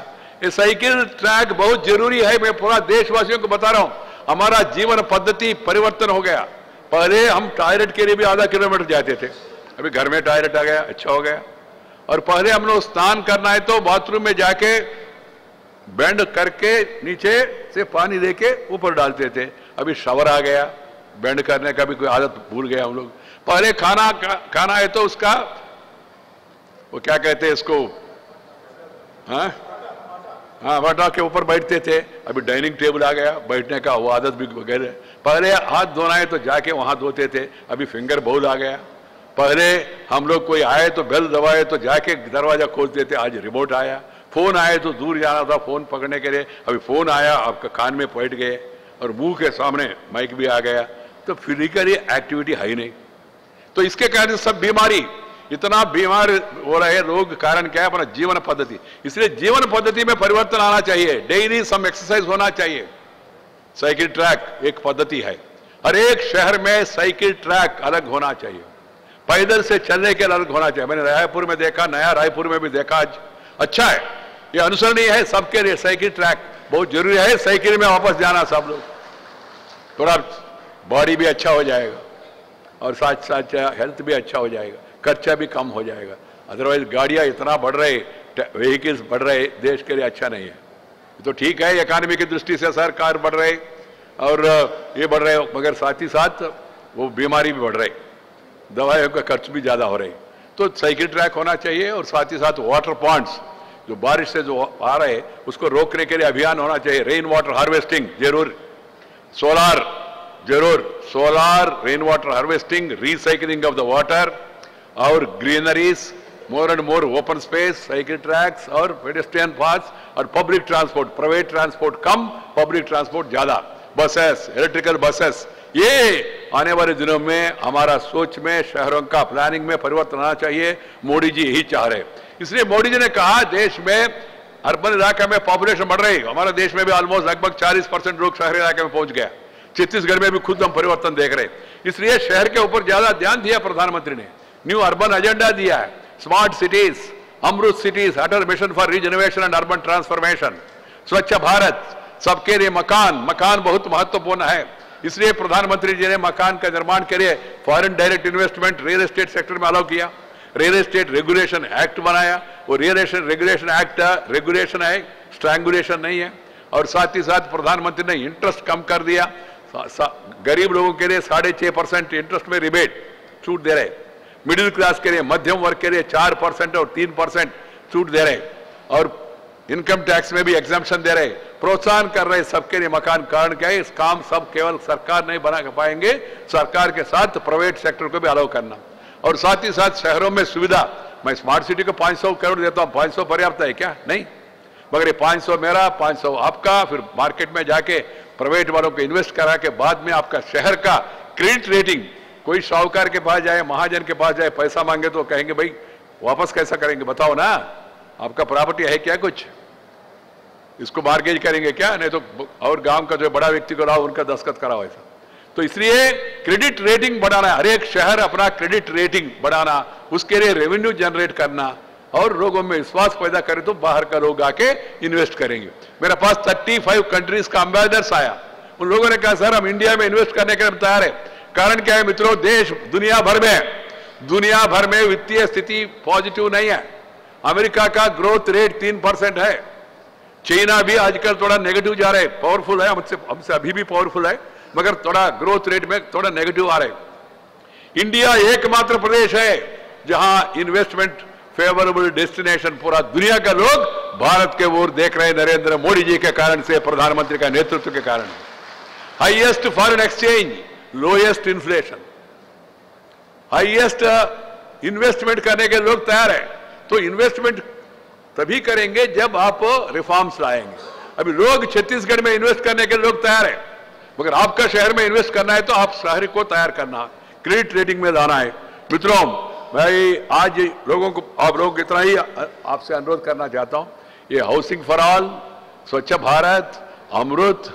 ये साइकिल ट्रैक बहुत जरूरी है। मैं पूरा देशवासियों को बता रहा हूं, हमारा जीवन पद्धति परिवर्तन हो गया। पहले हम टॉयलेट के लिए भी आधा किलोमीटर जाते थे, अभी घर में टॉयलेट आ गया, अच्छा हो गया। और पहले हम लोग स्नान करना है तो बाथरूम में जाके बेंड करके नीचे से पानी देके ऊपर डालते थे, अभी शावर आ गया, बेंड करने का भी कोई आदत भूल गया हम लोग। पहले खाना है तो उसका वो क्या कहते हैं इसको, हाँ वाटा के ऊपर बैठते थे, अभी डाइनिंग टेबल आ गया, बैठने का वो आदत भी वगैरह। पहले हाथ धोना है तो जाके वहां धोते थे, अभी फिंगर बोल आ गया। पहले हम लोग कोई आए तो बेल दबाए तो जाके दरवाजा खोलते थे, आज रिमोट आया। फोन आए तो दूर जाना था फोन पकड़ने के लिए, अभी फोन आया आपका कान में बैठ गए और मुंह के सामने माइक भी आ गया। तो फिजिकली एक्टिविटी है ही नहीं, तो इसके कारण सब बीमारी, इतना बीमार हो रहे रोग कारण क्या है? अपना जीवन पद्धति। इसलिए जीवन पद्धति में परिवर्तन आना चाहिए, डेली सम एक्सरसाइज होना चाहिए। साइकिल ट्रैक एक पद्धति है, हर एक शहर में साइकिल ट्रैक अलग होना चाहिए, पैदल से चलने के अलग होना चाहिए। मैंने रायपुर में देखा, नया रायपुर में भी देखा, आज अच्छा है, ये अनुसरणीय है सबके लिए। साइकिल ट्रैक बहुत जरूरी है, साइकिल में वापस जाना सब लोग, थोड़ा बॉडी भी अच्छा हो जाएगा और साथ साथ हेल्थ भी अच्छा हो जाएगा, खर्चा भी कम हो जाएगा। अदरवाइज गाड़ियां इतना बढ़ रहे, व्हीकल्स बढ़ रहे, देश के लिए अच्छा नहीं है। तो ठीक है, इकोनॉमी की दृष्टि से सरकार बढ़ रहे और ये बढ़ रहे, मगर साथ ही साथ वो बीमारी भी बढ़ रही, दवाइयों का खर्च भी ज्यादा हो रही। तो साइकिल ट्रैक होना चाहिए और साथ ही साथ वाटर पॉइंट्स, जो बारिश से जो आ रहे उसको रोकने के लिए अभियान होना चाहिए। रेन वाटर हार्वेस्टिंग जरूर, सोलार जरूर, solar, rain water harvesting, recycling of the water और greeneries, more and more open space, cycle tracks और पेडेस्ट्रियन पाथ्स और पब्लिक ट्रांसपोर्ट, प्राइवेट ट्रांसपोर्ट कम, पब्लिक ट्रांसपोर्ट ज्यादा, बसेस, इलेक्ट्रिकल बसेस। ये आने वाले दिनों में हमारा सोच में, शहरों का प्लानिंग में परिवर्तन आना चाहिए। मोदी जी यही चाह रहे, इसलिए मोदी जी ने कहा देश में अर्बन इलाके में पॉपुलेशन बढ़ रही है। हमारे देश में भी ऑलमोस्ट लगभग 40% लोग शहरी इलाके में पहुंच गया। छत्तीसगढ़ में भी खुद हम परिवर्तन देख रहे, इसलिए शहर के ऊपर ज्यादा ध्यान दिया प्रधानमंत्री ने, न्यू अर्बन एजेंडा दिया है, smart cities, Amrut cities, Atal mission for regeneration and urban transformation, Swachh Bharat, सबके लिए मकान बहुत महत्वपूर्ण है। इसलिए प्रधानमंत्री जी ने मकान का निर्माण के लिए foreign direct investment real estate sector में अलाउ किया, रियल एस्टेट रेगुलेशन एक्ट बनाया। वो real estate regulation act regulation है, स्ट्रैंगुलेशन नहीं है। और साथ ही साथ प्रधानमंत्री ने इंटरेस्ट कम कर दिया, गरीब लोगों के लिए 6.5% इंटरेस्ट में रिबेट छूट दे रहे, मिडिल क्लास के लिए, मध्यम वर्ग के लिए 4% और 3% छूट दे रहे, और इनकम टैक्स में भी एग्जम्पशन दे रहे, प्रोत्साहन कर रहे सबके लिए मकान। कारण क्या है? इस काम सब केवल सरकार नहीं बना पाएंगे, सरकार के साथ प्राइवेट सेक्टर को भी अलाउ करना। और साथ ही साथ शहरों में सुविधा, मैं स्मार्ट सिटी को 500 करोड़ देता हूं, 500 पर्याप्त है क्या? नहीं, मगर ये 500 मेरा, 500 आपका, फिर मार्केट में जाके प्राइवेट वालों को इन्वेस्ट करा के बाद में आपका शहर का क्रेडिट रेटिंग, कोई साहूकार के पास जाए, महाजन के पास जाए, पैसा मांगे तो कहेंगे भाई वापस कैसा करेंगे, बताओ ना, आपका प्रॉपर्टी है क्या कुछ? इसको मार्गेज करेंगे क्या? नहीं तो और गांव का जो बड़ा व्यक्ति को लाओ, उनका दस्तखत कराओ ऐसा। तो इसलिए क्रेडिट रेटिंग बढ़ाना, हर एक शहर अपना क्रेडिट रेटिंग बढ़ाना, उसके लिए रेवेन्यू जनरेट करना और लोगों में विश्वास पैदा करे तो बाहर का लोग आके इन्वेस्ट करेंगे। मेरे पास 35 कंट्रीज का एम्बेसडर्स आया, उन लोगों ने कहा सर हम इंडिया में इन्वेस्ट करने के लिए तैयार है। कारण क्या है मित्रों? देश दुनिया भर में वित्तीय स्थिति पॉजिटिव नहीं है। अमेरिका का ग्रोथ रेट 3% है, चाइना भी आजकल थोड़ा नेगेटिव जा रहा है, पावरफुल है, हमसे अभी भी पावरफुल है, मगर थोड़ा ग्रोथ रेट में थोड़ा नेगेटिव आ रहे हैं। इंडिया एकमात्र प्रदेश है जहां इन्वेस्टमेंट फेवरेबल डेस्टिनेशन, पूरा दुनिया का लोग भारत के ओर देख रहे हैं नरेंद्र मोदी जी के कारण से, प्रधानमंत्री का नेतृत्व के कारण। Highest foreign exchange, lowest inflation, highest investment करने के लोग तैयार है। तो इन्वेस्टमेंट तभी करेंगे जब आप रिफॉर्म्स लाएंगे। अभी लोग छत्तीसगढ़ में इन्वेस्ट करने के लोग तैयार है, मगर आपका शहर में इन्वेस्ट करना है तो आप शहर को तैयार करना, क्रेडिट रेटिंग में लाना है। मित्रों, मैं आज लोगों को, आप लोगों को इतना ही आपसे अनुरोध करना चाहता हूं, ये हाउसिंग फॉर ऑल, स्वच्छ भारत, अमृत,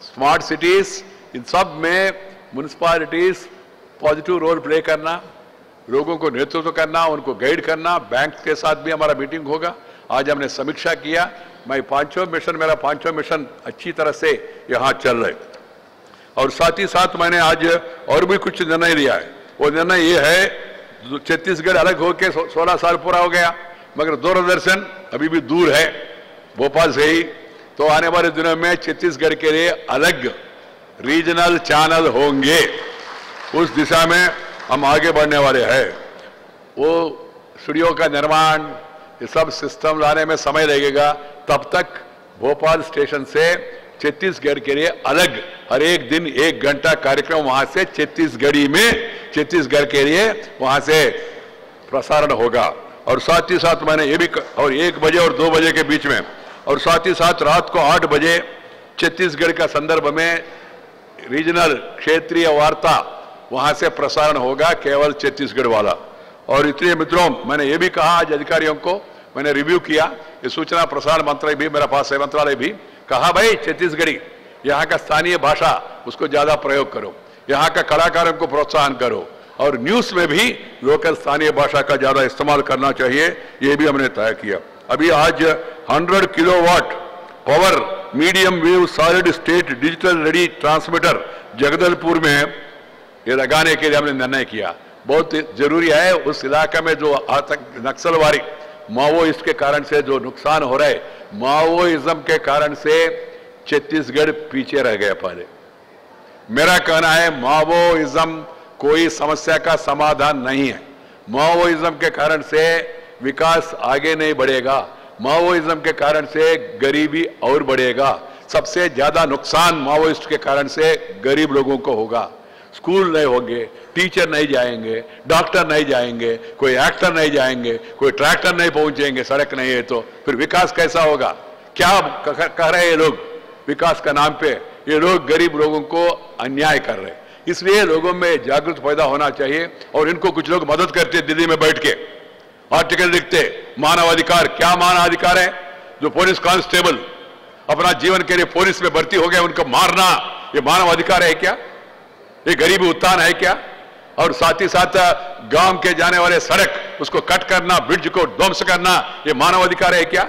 स्मार्ट सिटीज, इन सब में म्युनिसिपैलिटीज पॉजिटिव रोल प्ले करना, लोगों को नेतृत्व करना, उनको गाइड करना। बैंक के साथ भी हमारा मीटिंग होगा। आज हमने समीक्षा किया। मैं मेरा पांचों मिशन अच्छी तरह से यहां चल रहे, और साथ ही साथ मैंने आज और भी कुछ निर्णय लिया है। वो निर्णय ये है, छत्तीसगढ़ अलग होकर 16 साल पूरा हो गया, मगर दूरदर्शन अभी भी दूर है भोपाल से ही, तो आने वाले दिनों में छत्तीसगढ़ के लिए अलग रीजनल चैनल होंगे। उस दिशा में हम आगे बढ़ने वाले हैं। वो स्टूडियो का निर्माण, ये सब सिस्टम लाने में समय लगेगा। तब तक भोपाल स्टेशन से छत्तीसगढ़ के लिए अलग हर एक दिन 1 घंटा कार्यक्रम वहां से छत्तीसगढ़ी में छत्तीसगढ़ के लिए वहां से प्रसारण होगा। और साथ ही साथ मैंने ये भी, और 1 बजे और 2 बजे के बीच में, और साथ ही साथ रात को 8 बजे छत्तीसगढ़ का संदर्भ में रीजनल क्षेत्रीय वार्ता वहां से प्रसारण होगा, केवल छत्तीसगढ़ वाला। और इसलिए मित्रों, मैंने ये भी कहा आज अधिकारियों को, मैंने रिव्यू किया, ये सूचना प्रसारण मंत्रालय भी मेरा पास है, मंत्रालय भी कहा भाई छत्तीसगढ़ी, यहाँ का स्थानीय भाषा उसको ज्यादा प्रयोग करो, यहाँ का कलाकारों को प्रोत्साहन करो, और न्यूज में भी लोकल स्थानीय भाषा का ज्यादा इस्तेमाल करना चाहिए, ये भी हमने तय किया। अभी आज 100 kilowatt power medium wave solid state digital ready transmitter Jagdalpur में ये लगाने के लिए हमने निर्णय किया। बहुत जरूरी है। उस इलाके में जो आतंक नक्सलवादी माओइस्ट के कारण से जो नुकसान हो रहा है, माओइज्म के कारण से छत्तीसगढ़ पीछे रह गया। पहले मेरा कहना है माओइज्म कोई समस्या का समाधान नहीं है। माओइज्म के कारण से विकास आगे नहीं बढ़ेगा, माओइज्म के कारण से गरीबी और बढ़ेगा। सबसे ज्यादा नुकसान माओइस्ट के कारण से गरीब लोगों को होगा। स्कूल नहीं होंगे, टीचर नहीं जाएंगे, डॉक्टर नहीं जाएंगे, कोई एक्टर नहीं जाएंगे, कोई ट्रैक्टर नहीं पहुंचेंगे, सड़क नहीं है तो फिर विकास कैसा होगा? क्या कह रहे हैं ये लोग विकास का नाम पे? ये लोग गरीब लोगों को अन्याय कर रहे हैं। इसलिए लोगों में जागृत पैदा होना चाहिए, और इनको कुछ लोग मदद करते दिल्ली में बैठ के आर्टिकल लिखते, मानवाधिकार। क्या मानवाधिकार है? जो पुलिस कांस्टेबल अपना जीवन के लिए पुलिस में भर्ती हो गए, उनको मारना, ये मानवाधिकार है क्या? ये गरीबी उत्थान है क्या? और साथ ही साथ गांव के जाने वाले सड़क उसको कट करना, ब्रिज को ध्वंस करना, ये मानवाधिकार है क्या?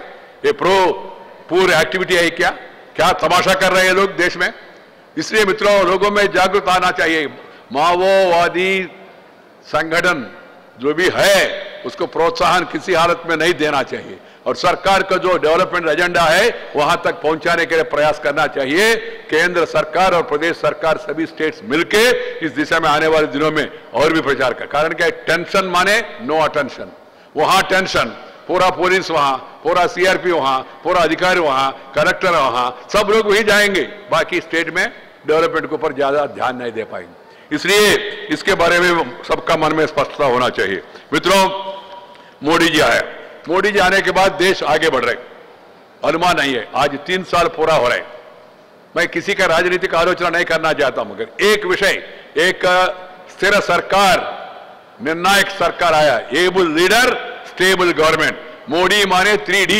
ये पूर एक्टिविटी है क्या? क्या तमाशा कर रहे हैं लोग देश में? इसलिए मित्रों, लोगों में जागरूक आना चाहिए। माओवादी संगठन जो भी है उसको प्रोत्साहन किसी हालत में नहीं देना चाहिए, और सरकार का जो डेवलपमेंट एजेंडा है वहां तक पहुंचाने के लिए प्रयास करना चाहिए। केंद्र सरकार और प्रदेश सरकार सभी स्टेट्स मिलके इस दिशा में आने वाले दिनों में और भी प्रचार कर। कारण क्या? टेंशन माने नो अटेंशन। वहां टेंशन, पूरा पुलिस वहां, पूरा सीआरपी वहां, पूरा अधिकारी वहां, कलेक्टर वहां, सब लोग वही जाएंगे, बाकी स्टेट में डेवलपमेंट के ऊपर ज्यादा ध्यान नहीं दे पाएंगे। इसलिए इसके बारे में सबका मन में स्पष्टता होना चाहिए। मित्रों, मोदी जी आए, मोदी जी आने के बाद देश आगे बढ़ रहे, अनुमान नहीं है। आज 3 साल पूरा हो रहे। मैं किसी का राजनीतिक आलोचना नहीं करना चाहता, मगर एक विषय, एक स्थिर सरकार, निर्णायक सरकार आया, able leader, stable government. Modi माने 3D,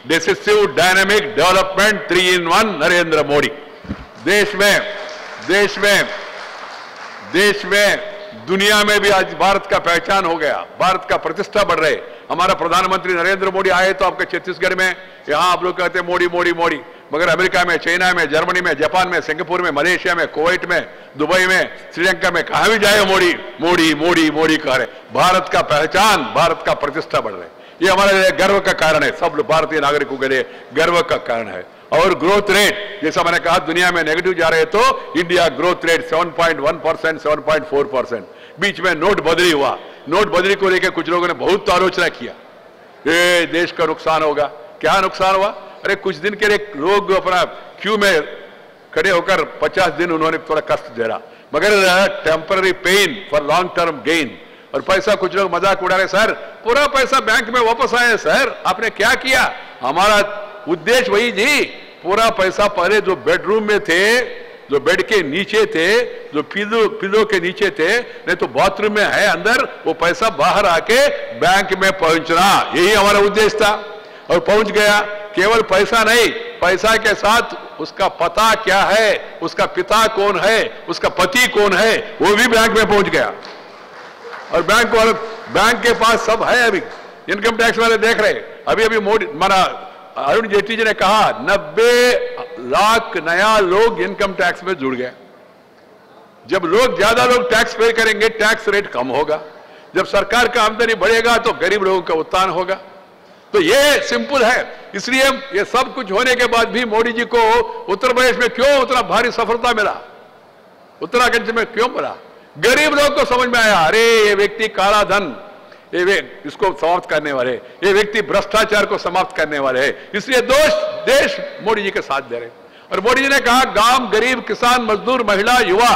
decisive dynamic development 3-in-1 Narendra Modi. देश में दुनिया में भी आज भारत का पहचान हो गया, भारत का प्रतिष्ठा बढ़ रहे। हमारा प्रधानमंत्री नरेंद्र मोदी आए तो आपके छत्तीसगढ़ में, यहां आप लोग कहते हैं मोदी मोदी मोदी, मगर अमेरिका में, चाइना में, जर्मनी में, जापान में, सिंगापुर में, मलेशिया में, कुवैत में, दुबई में, श्रीलंका में, कहां भी जाए मोदी मोदी मोदी मोदी कह रहे। भारत का पहचान, भारत का प्रतिष्ठा बढ़ रहे। ये हमारे लिए गर्व का कारण है, सब भारतीय नागरिकों के लिए गर्व का कारण है। और ग्रोथ रेट, जैसा मैंने कहा, दुनिया में नेगेटिव जा रहे तो इंडिया ग्रोथ रेट 7.1%, 7.4%। बीच में नोटबंदी हुआ, नोटबंदी को लेकर कुछ लोगों ने बहुत आलोचना किया, ये देश का नुकसान होगा। क्या नुकसान हुआ? अरे कुछ दिन के लिए लोग अपना क्यू में खड़े होकर 50 दिन उन्होंने थोड़ा कष्ट दे रहा, मगर temporary pain for long term gain. और पैसा, कुछ लोग मजाक उड़ा रहे, सर पूरा पैसा बैंक में वापस आया। सर आपने क्या किया? हमारा उद्देश्य वही जी, पूरा पैसा पहले जो बेडरूम में थे, जो बेड के नीचे थे, जो पिलो के नीचे थे, नहीं तो बाथरूम में है अंदर, वो पैसा बाहर आके बैंक में पहुंचना, यही हमारा उद्देश्य था। और पहुंच गया। केवल पैसा नहीं, पैसा के साथ उसका पता क्या है, उसका पिता कौन है, उसका पति कौन है, वो भी बैंक में पहुंच गया। और बैंक के पास सब है। अभी इनकम टैक्स वाले देख रहे, अभी मोदी, हमारा अरुण जेटली जी ने कहा 90 लाख नया लोग इनकम टैक्स में जुड़ गए। जब ज्यादा लोग टैक्स पे करेंगे, टैक्स रेट कम होगा। जब सरकार का आमदनी बढ़ेगा तो गरीब लोगों का उत्थान होगा। तो ये सिंपल है। इसलिए ये सब कुछ होने के बाद भी मोदी जी को उत्तर प्रदेश में क्यों उतना भारी सफलता मिला, उत्तराखंड में क्यों मिला? गरीब लोग को समझ में आया, अरे ये व्यक्ति काला धन, इसको समाप्त करने वाले, ये व्यक्ति भ्रष्टाचार को समाप्त करने वाले हैं। इसलिए देश मोदी जी के साथ दे रहे। और मोदी जी ने कहा, गांव, गरीब, किसान, मजदूर, महिला, युवा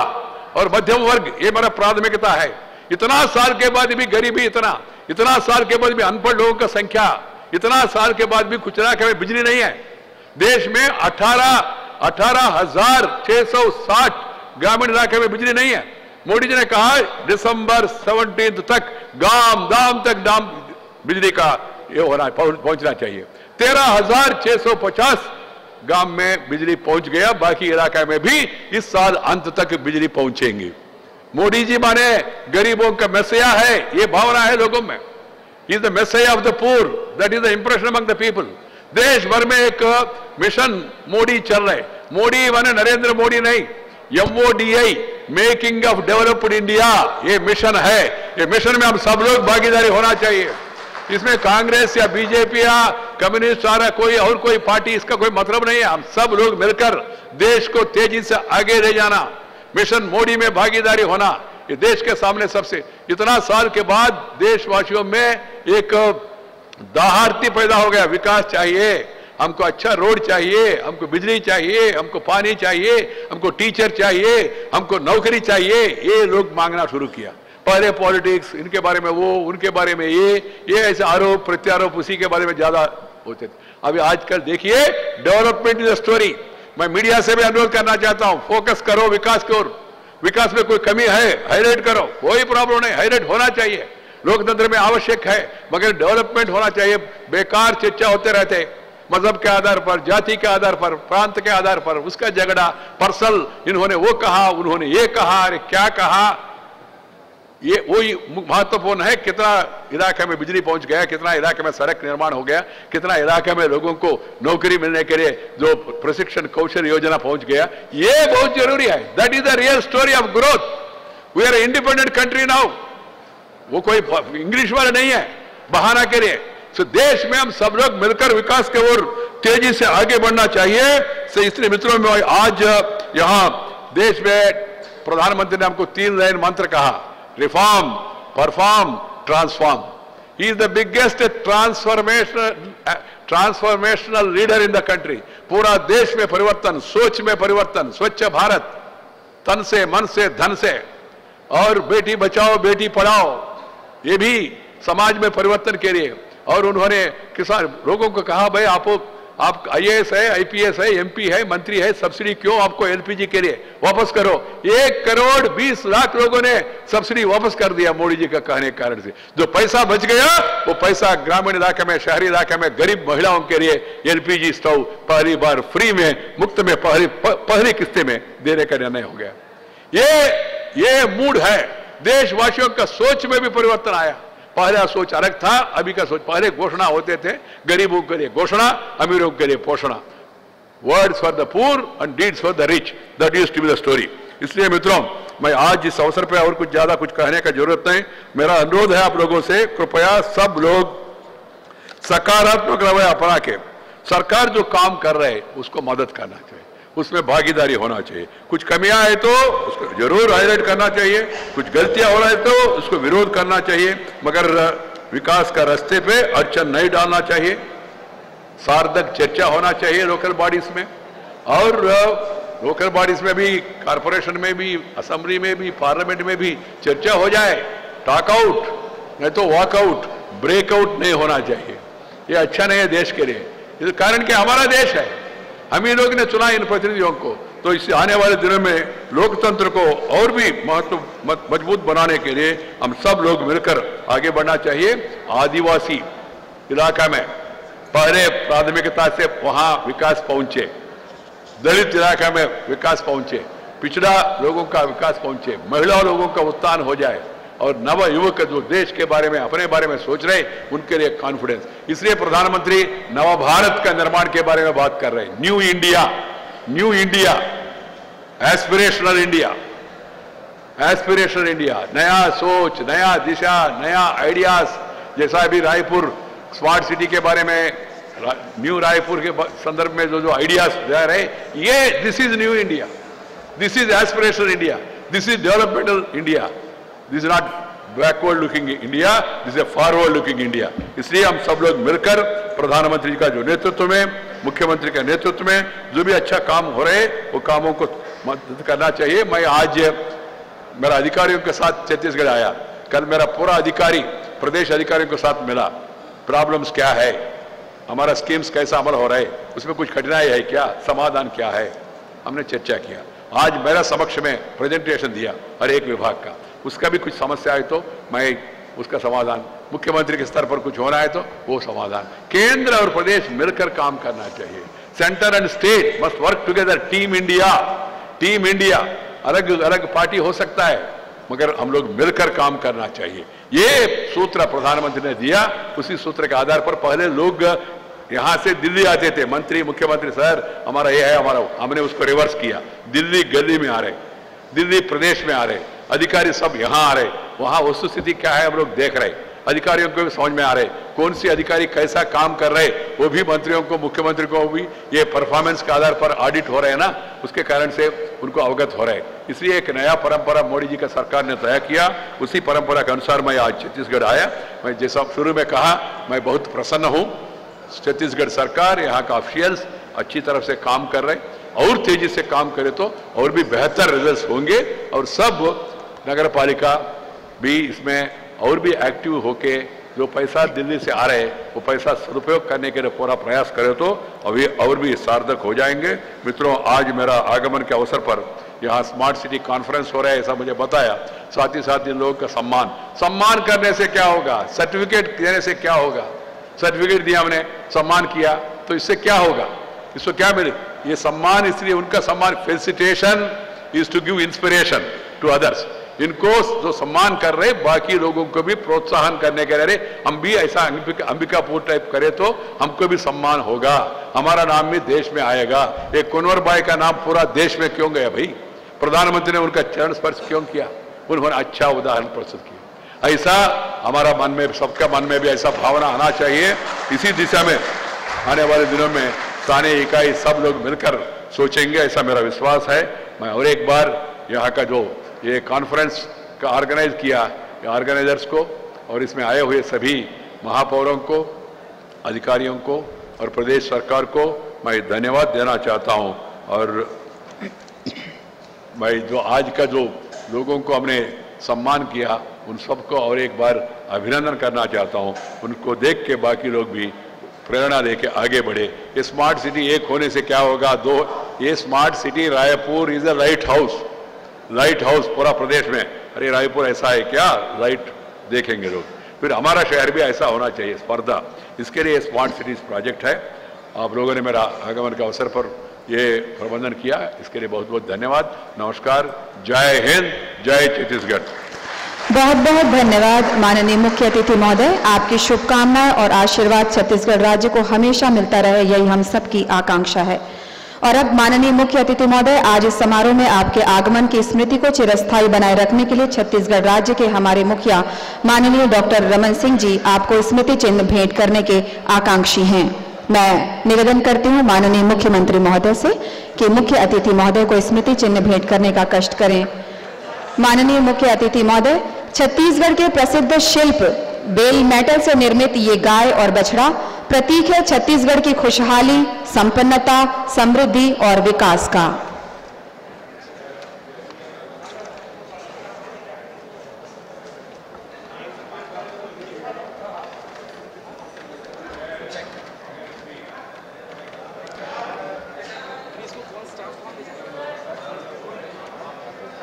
और मध्यम वर्ग, ये मेरा प्राथमिकता है। इतना साल के बाद भी गरीबी, इतना साल के बाद भी अनपढ़ लोगों का संख्या, इतना साल के बाद भी कुछ इलाके में बिजली नहीं है। देश में 18,660 ग्रामीण इलाके में बिजली नहीं है। मोदी जी ने कहा दिसंबर 17 तक गांव तक बिजली का ये होना, पहुंचना चाहिए। 13,650 गांव में बिजली पहुंच गया। बाकी इलाके में भी इस साल अंत तक बिजली पहुंचेंगी। मोदी जी माने गरीबों का मैसेया है, ये भावना है लोगों में। He is the messiah of the poor. That is the impression among the people. देश भर में एक मिशन मोदी चल रहे। मोदी माने नरेंद्र मोदी नहीं, MODI, making of developed India, ये मिशन है। ये मिशन में हम सब लोग भागीदारी होना चाहिए। इसमें कांग्रेस या बीजेपी या कम्युनिस्ट आ रहा कोई पार्टी, इसका कोई मतलब नहीं है। हम सब लोग मिलकर देश को तेजी से आगे ले जाना, मिशन मोदी में भागीदारी होना, ये देश के सामने सबसे, इतना साल के बाद देशवासियों में एक दाहर्ती पैदा हो गया। विकास चाहिए, हमको अच्छा रोड चाहिए, हमको बिजली चाहिए, हमको पानी चाहिए, हमको टीचर चाहिए, हमको नौकरी चाहिए, ये लोग मांगना शुरू किया। पहले पॉलिटिक्स, इनके बारे में वो, उनके बारे में ये ऐसे आरोप प्रत्यारोप उसी के बारे में ज्यादा होते थे। अभी आजकल देखिए, डेवलपमेंट इज अ स्टोरी। मैं मीडिया से भी अनुरोध करना चाहता हूं, फोकस करो विकास की ओर। विकास में कोई कमी है, हाईलाइट करो, कोई प्रॉब्लम नहीं, हाईलाइट होना चाहिए, लोकतंत्र में आवश्यक है, मगर डेवलपमेंट होना चाहिए। बेकार चर्चा होते रहते, मजहब के आधार पर, जाति के आधार पर, प्रांत के आधार पर, उसका झगड़ा, पर्सनल, इन्होंने वो कहा, उन्होंने ये कहा, अरे क्या कहा, ये वही महत्वपूर्ण है। कितना इलाके में बिजली पहुंच गया, कितना इलाके में सड़क निर्माण हो गया, कितना इलाके में लोगों को नौकरी मिलने के लिए जो प्रशिक्षण कौशल योजना पहुंच गया, ये बहुत जरूरी है। That is the real story of growth. We are independent country now. वो कोई इंग्लिश वाले नहीं है बहाना के लिए। तो देश में हम सब लोग मिलकर विकास की ओर तेजी से आगे बढ़ना चाहिए। तो इसलिए मित्रों में आज यहां देश में प्रधानमंत्री ने हमको 3 लाइन मंत्र कहा, reform, perform, transform. He is the biggest transformational leader in the country. पूरा देश में परिवर्तन, सोच में परिवर्तन, स्वच्छ भारत, तन से, मन से, धन से, और बेटी बचाओ बेटी पढ़ाओ, ये भी समाज में परिवर्तन के लिए। और उन्होंने किसान लोगों को कहा, भाई आप आप आईएएस है, आईपीएस है, एमपी है, मंत्री है, सब्सिडी क्यों आपको एलपीजी के लिए वापस करो। 1,20,00,000 लोगों ने सब्सिडी वापस कर दिया मोदी जी का कहने के कारण से। जो पैसा बच गया वो पैसा ग्रामीण इलाके में, शहरी इलाके में गरीब महिलाओं के लिए एलपीजी स्टोव पहली बार फ्री में, मुफ्त में पहली किस्ते में देने का निर्णय हो गया। ये मूड है। देशवासियों का सोच में भी परिवर्तन आया। पहला सोच अलग था, अभी का सोच, पहले घोषणा होते थे, गरीबों के लिए घोषणा, अमीरों के लिए पोषणा। Words for the poor and deeds for the rich, that used to be the story. इसलिए मित्रों, मैं आज इस अवसर पर और कुछ ज्यादा कुछ कहने का जरूरत नहीं। मेरा अनुरोध है आप लोगों से, कृपया सब लोग सकारात्मक रवैया अपना के सरकार जो काम कर रहे है उसको मदद करना चाहिए, उसमें भागीदारी होना चाहिए। कुछ कमियां है तो उसको जरूर हाईलाइट करना चाहिए, कुछ गलतियां हो रहा है तो उसको विरोध करना चाहिए, मगर विकास का रास्ते पे अड़चन नहीं डालना चाहिए। सार्थक चर्चा होना चाहिए लोकल बॉडीज में, और लोकल बॉडीज में भी, कारपोरेशन में भी, असेंबली में भी, पार्लियामेंट में भी चर्चा हो जाए। टॉकआउट नहीं तो वॉकआउट, ब्रेकआउट नहीं होना चाहिए। ये अच्छा नहीं है देश के लिए, इस कारण कि हमारा देश है, हम ही लोग ने चुना इन प्रतिनिधियों को। तो इस आने वाले दिनों में लोकतंत्र को और भी मजबूत बनाने के लिए हम सब लोग मिलकर आगे बढ़ना चाहिए। आदिवासी इलाका में पहले प्राथमिकता से वहां विकास पहुंचे, दलित इलाका में विकास पहुंचे, पिछड़ा लोगों का विकास पहुंचे, महिला लोगों का उत्थान हो जाए, और नव युवक जो देश के बारे में, अपने बारे में सोच रहे, उनके लिए कॉन्फिडेंस। इसलिए प्रधानमंत्री नव भारत का निर्माण के बारे में बात कर रहे हैं। न्यू इंडिया, एस्पिरेशनल इंडिया, नया सोच, नया दिशा, नया आइडियाज। जैसा अभी रायपुर स्मार्ट सिटी के बारे में, न्यू रायपुर के संदर्भ में जो आइडियाज दे रहे, ये this is new India, this is aspirational India, this is developmental India, this is not backward looking India, this is forward looking India. इसलिए हम सब लोग मिलकर प्रधानमंत्री का जो नेतृत्व में, मुख्यमंत्री के नेतृत्व में जो भी अच्छा काम हो रहे वो कामों को मदद करना चाहिए। मैं आज मेरा अधिकारियों के साथ छत्तीसगढ़ आया, कल मेरा पूरा अधिकारी प्रदेश अधिकारियों के साथ मिला। प्रॉब्लम्स क्या है, हमारा स्कीम्स कैसा अमल हो रहा है, उसमें कुछ कठिनाई है क्या, समाधान क्या है, हमने चर्चा किया। आज मेरा समक्ष में प्रेजेंटेशन दिया हर एक विभाग का, उसका भी कुछ समस्या है तो मैं उसका समाधान, मुख्यमंत्री के स्तर पर कुछ होना है तो वो समाधान। केंद्र और प्रदेश मिलकर काम करना चाहिए। Centre and state must work together. Team India, अलग अलग पार्टी हो सकता है मगर हम लोग मिलकर काम करना चाहिए। ये सूत्र प्रधानमंत्री ने दिया। उसी सूत्र के आधार पर पहले लोग यहां से दिल्ली आते थे, मंत्री, मुख्यमंत्री, सर हमारा ये है, हमारा, हमने उसको रिवर्स किया। दिल्ली गली में आ रहे, दिल्ली प्रदेश में आ रहे, अधिकारी सब यहां आ रहे, वहां वस्तुस्थिति क्या है हम लोग देख रहे, अधिकारियों को भी समझ में आ रहे, कौन सी अधिकारी कैसा काम कर रहे, वो भी मंत्रियों को, मुख्यमंत्री को भी ये परफॉर्मेंस के आधार पर ऑडिट हो रहे हैं ना, उसके कारण से उनको अवगत हो रहे। इसलिए एक नया परंपरा मोदी जी का सरकार ने तय किया। उसी परंपरा के अनुसार मैं आज छत्तीसगढ़ आया। मैं जैसा शुरू में कहा, मैं बहुत प्रसन्न हूं। छत्तीसगढ़ सरकार, यहाँ का ऑफिशियल्स अच्छी तरह से काम कर रहे, और तेजी से काम करे तो और भी बेहतर रिजल्ट होंगे, और सब नगर पालिका भी इसमें और भी एक्टिव होके जो पैसा दिल्ली से आ रहे वो पैसा सदुपयोग करने के लिए पूरा प्रयास करे तो अभी और भी सार्थक हो जाएंगे। मित्रों, आज मेरा आगमन के अवसर पर यहाँ स्मार्ट सिटी कॉन्फ्रेंस हो रहा है, ऐसा मुझे बताया। साथ ही साथ इन लोगों का सम्मान करने से क्या होगा, सर्टिफिकेट देने से क्या होगा। सर्टिफिकेट दिया हमने, सम्मान किया, तो इससे क्या होगा, इसको क्या मिले, ये सम्मान, इसलिए उनका सम्मान, felicitation is to give inspiration to others. इनको जो सम्मान कर रहे, बाकी लोगों को भी प्रोत्साहन करने के लिए हम भी ऐसा अंबिकापुर टाइप करें तो हमको भी सम्मान होगा, हमारा नाम भी देश में आएगा। एक कुंवर बाई का नाम पूरा देश में क्यों गया भाई, प्रधानमंत्री ने उनका चरण स्पर्श क्यों किया, उन्होंने अच्छा उदाहरण प्रस्तुत किया। ऐसा हमारा मन में, सबका मन में भी ऐसा भावना आना चाहिए। इसी दिशा में आने वाले दिनों में स्थानीय इकाई सब लोग मिलकर सोचेंगे, ऐसा मेरा विश्वास है। मैं और एक बार यहाँ का जो ये कॉन्फ्रेंस का ऑर्गेनाइज किया, ऑर्गेनाइजर्स को और इसमें आए हुए सभी महापौरों को, अधिकारियों को और प्रदेश सरकार को मैं धन्यवाद देना चाहता हूं। और मैं जो आज का जो लोगों को हमने सम्मान किया, उन सबको और एक बार अभिनंदन करना चाहता हूं। उनको देख के बाकी लोग भी प्रेरणा लेके आगे बढ़े। ये स्मार्ट सिटी एक होने से क्या होगा, दो, ये smart city Raipur is a light house पूरा प्रदेश में। अरे रायपुर ऐसा है क्या, लाइट देखेंगे लोग, फिर हमारा शहर भी ऐसा होना चाहिए, स्पर्धा। इसके लिए स्मार्ट सिटीज प्रोजेक्ट है। आप लोगों ने मेरा आगमन के अवसर पर ये प्रबंधन किया, इसके लिए बहुत बहुत धन्यवाद। नमस्कार, जय हिंद, जय छत्तीसगढ़। बहुत बहुत धन्यवाद माननीय मुख्य अतिथि महोदय। आपकी शुभकामनाएं और आशीर्वाद छत्तीसगढ़ राज्य को हमेशा मिलता रहे, यही हम सबकी आकांक्षा है। और अब माननीय मुख्य अतिथि महोदय, आज इस समारोह में आपके आगमन की स्मृति को चिरस्थायी बनाए रखने के लिए छत्तीसगढ़ राज्य के हमारे मुखिया माननीय डॉक्टर रमन सिंह जी आपको स्मृति चिन्ह भेंट करने के आकांक्षी हैं। मैं निवेदन करती हूं माननीय मुख्यमंत्री महोदय से कि मुख्य अतिथि महोदय को स्मृति चिन्ह भेंट करने का कष्ट करें। माननीय मुख्य अतिथि महोदय, छत्तीसगढ़ के प्रसिद्ध शिल्प बेल मेटल से निर्मित ये गाय और बछड़ा प्रतीक है छत्तीसगढ़ की खुशहाली, संपन्नता, समृद्धि और विकास का।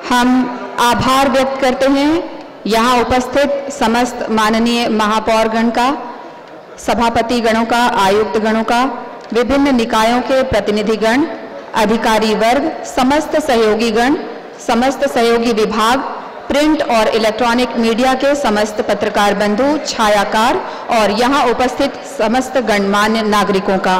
हम आभार व्यक्त करते हैं यहाँ उपस्थित समस्त माननीय महापौरगण का, सभापति गणों का, आयुक्त गणों का, विभिन्न निकायों के प्रतिनिधिगण, अधिकारी वर्ग, समस्त सहयोगी गण, समस्त सहयोगी विभाग, प्रिंट और इलेक्ट्रॉनिक मीडिया के समस्त पत्रकार बंधु, छायाकार और यहाँ उपस्थित समस्त गणमान्य नागरिकों का।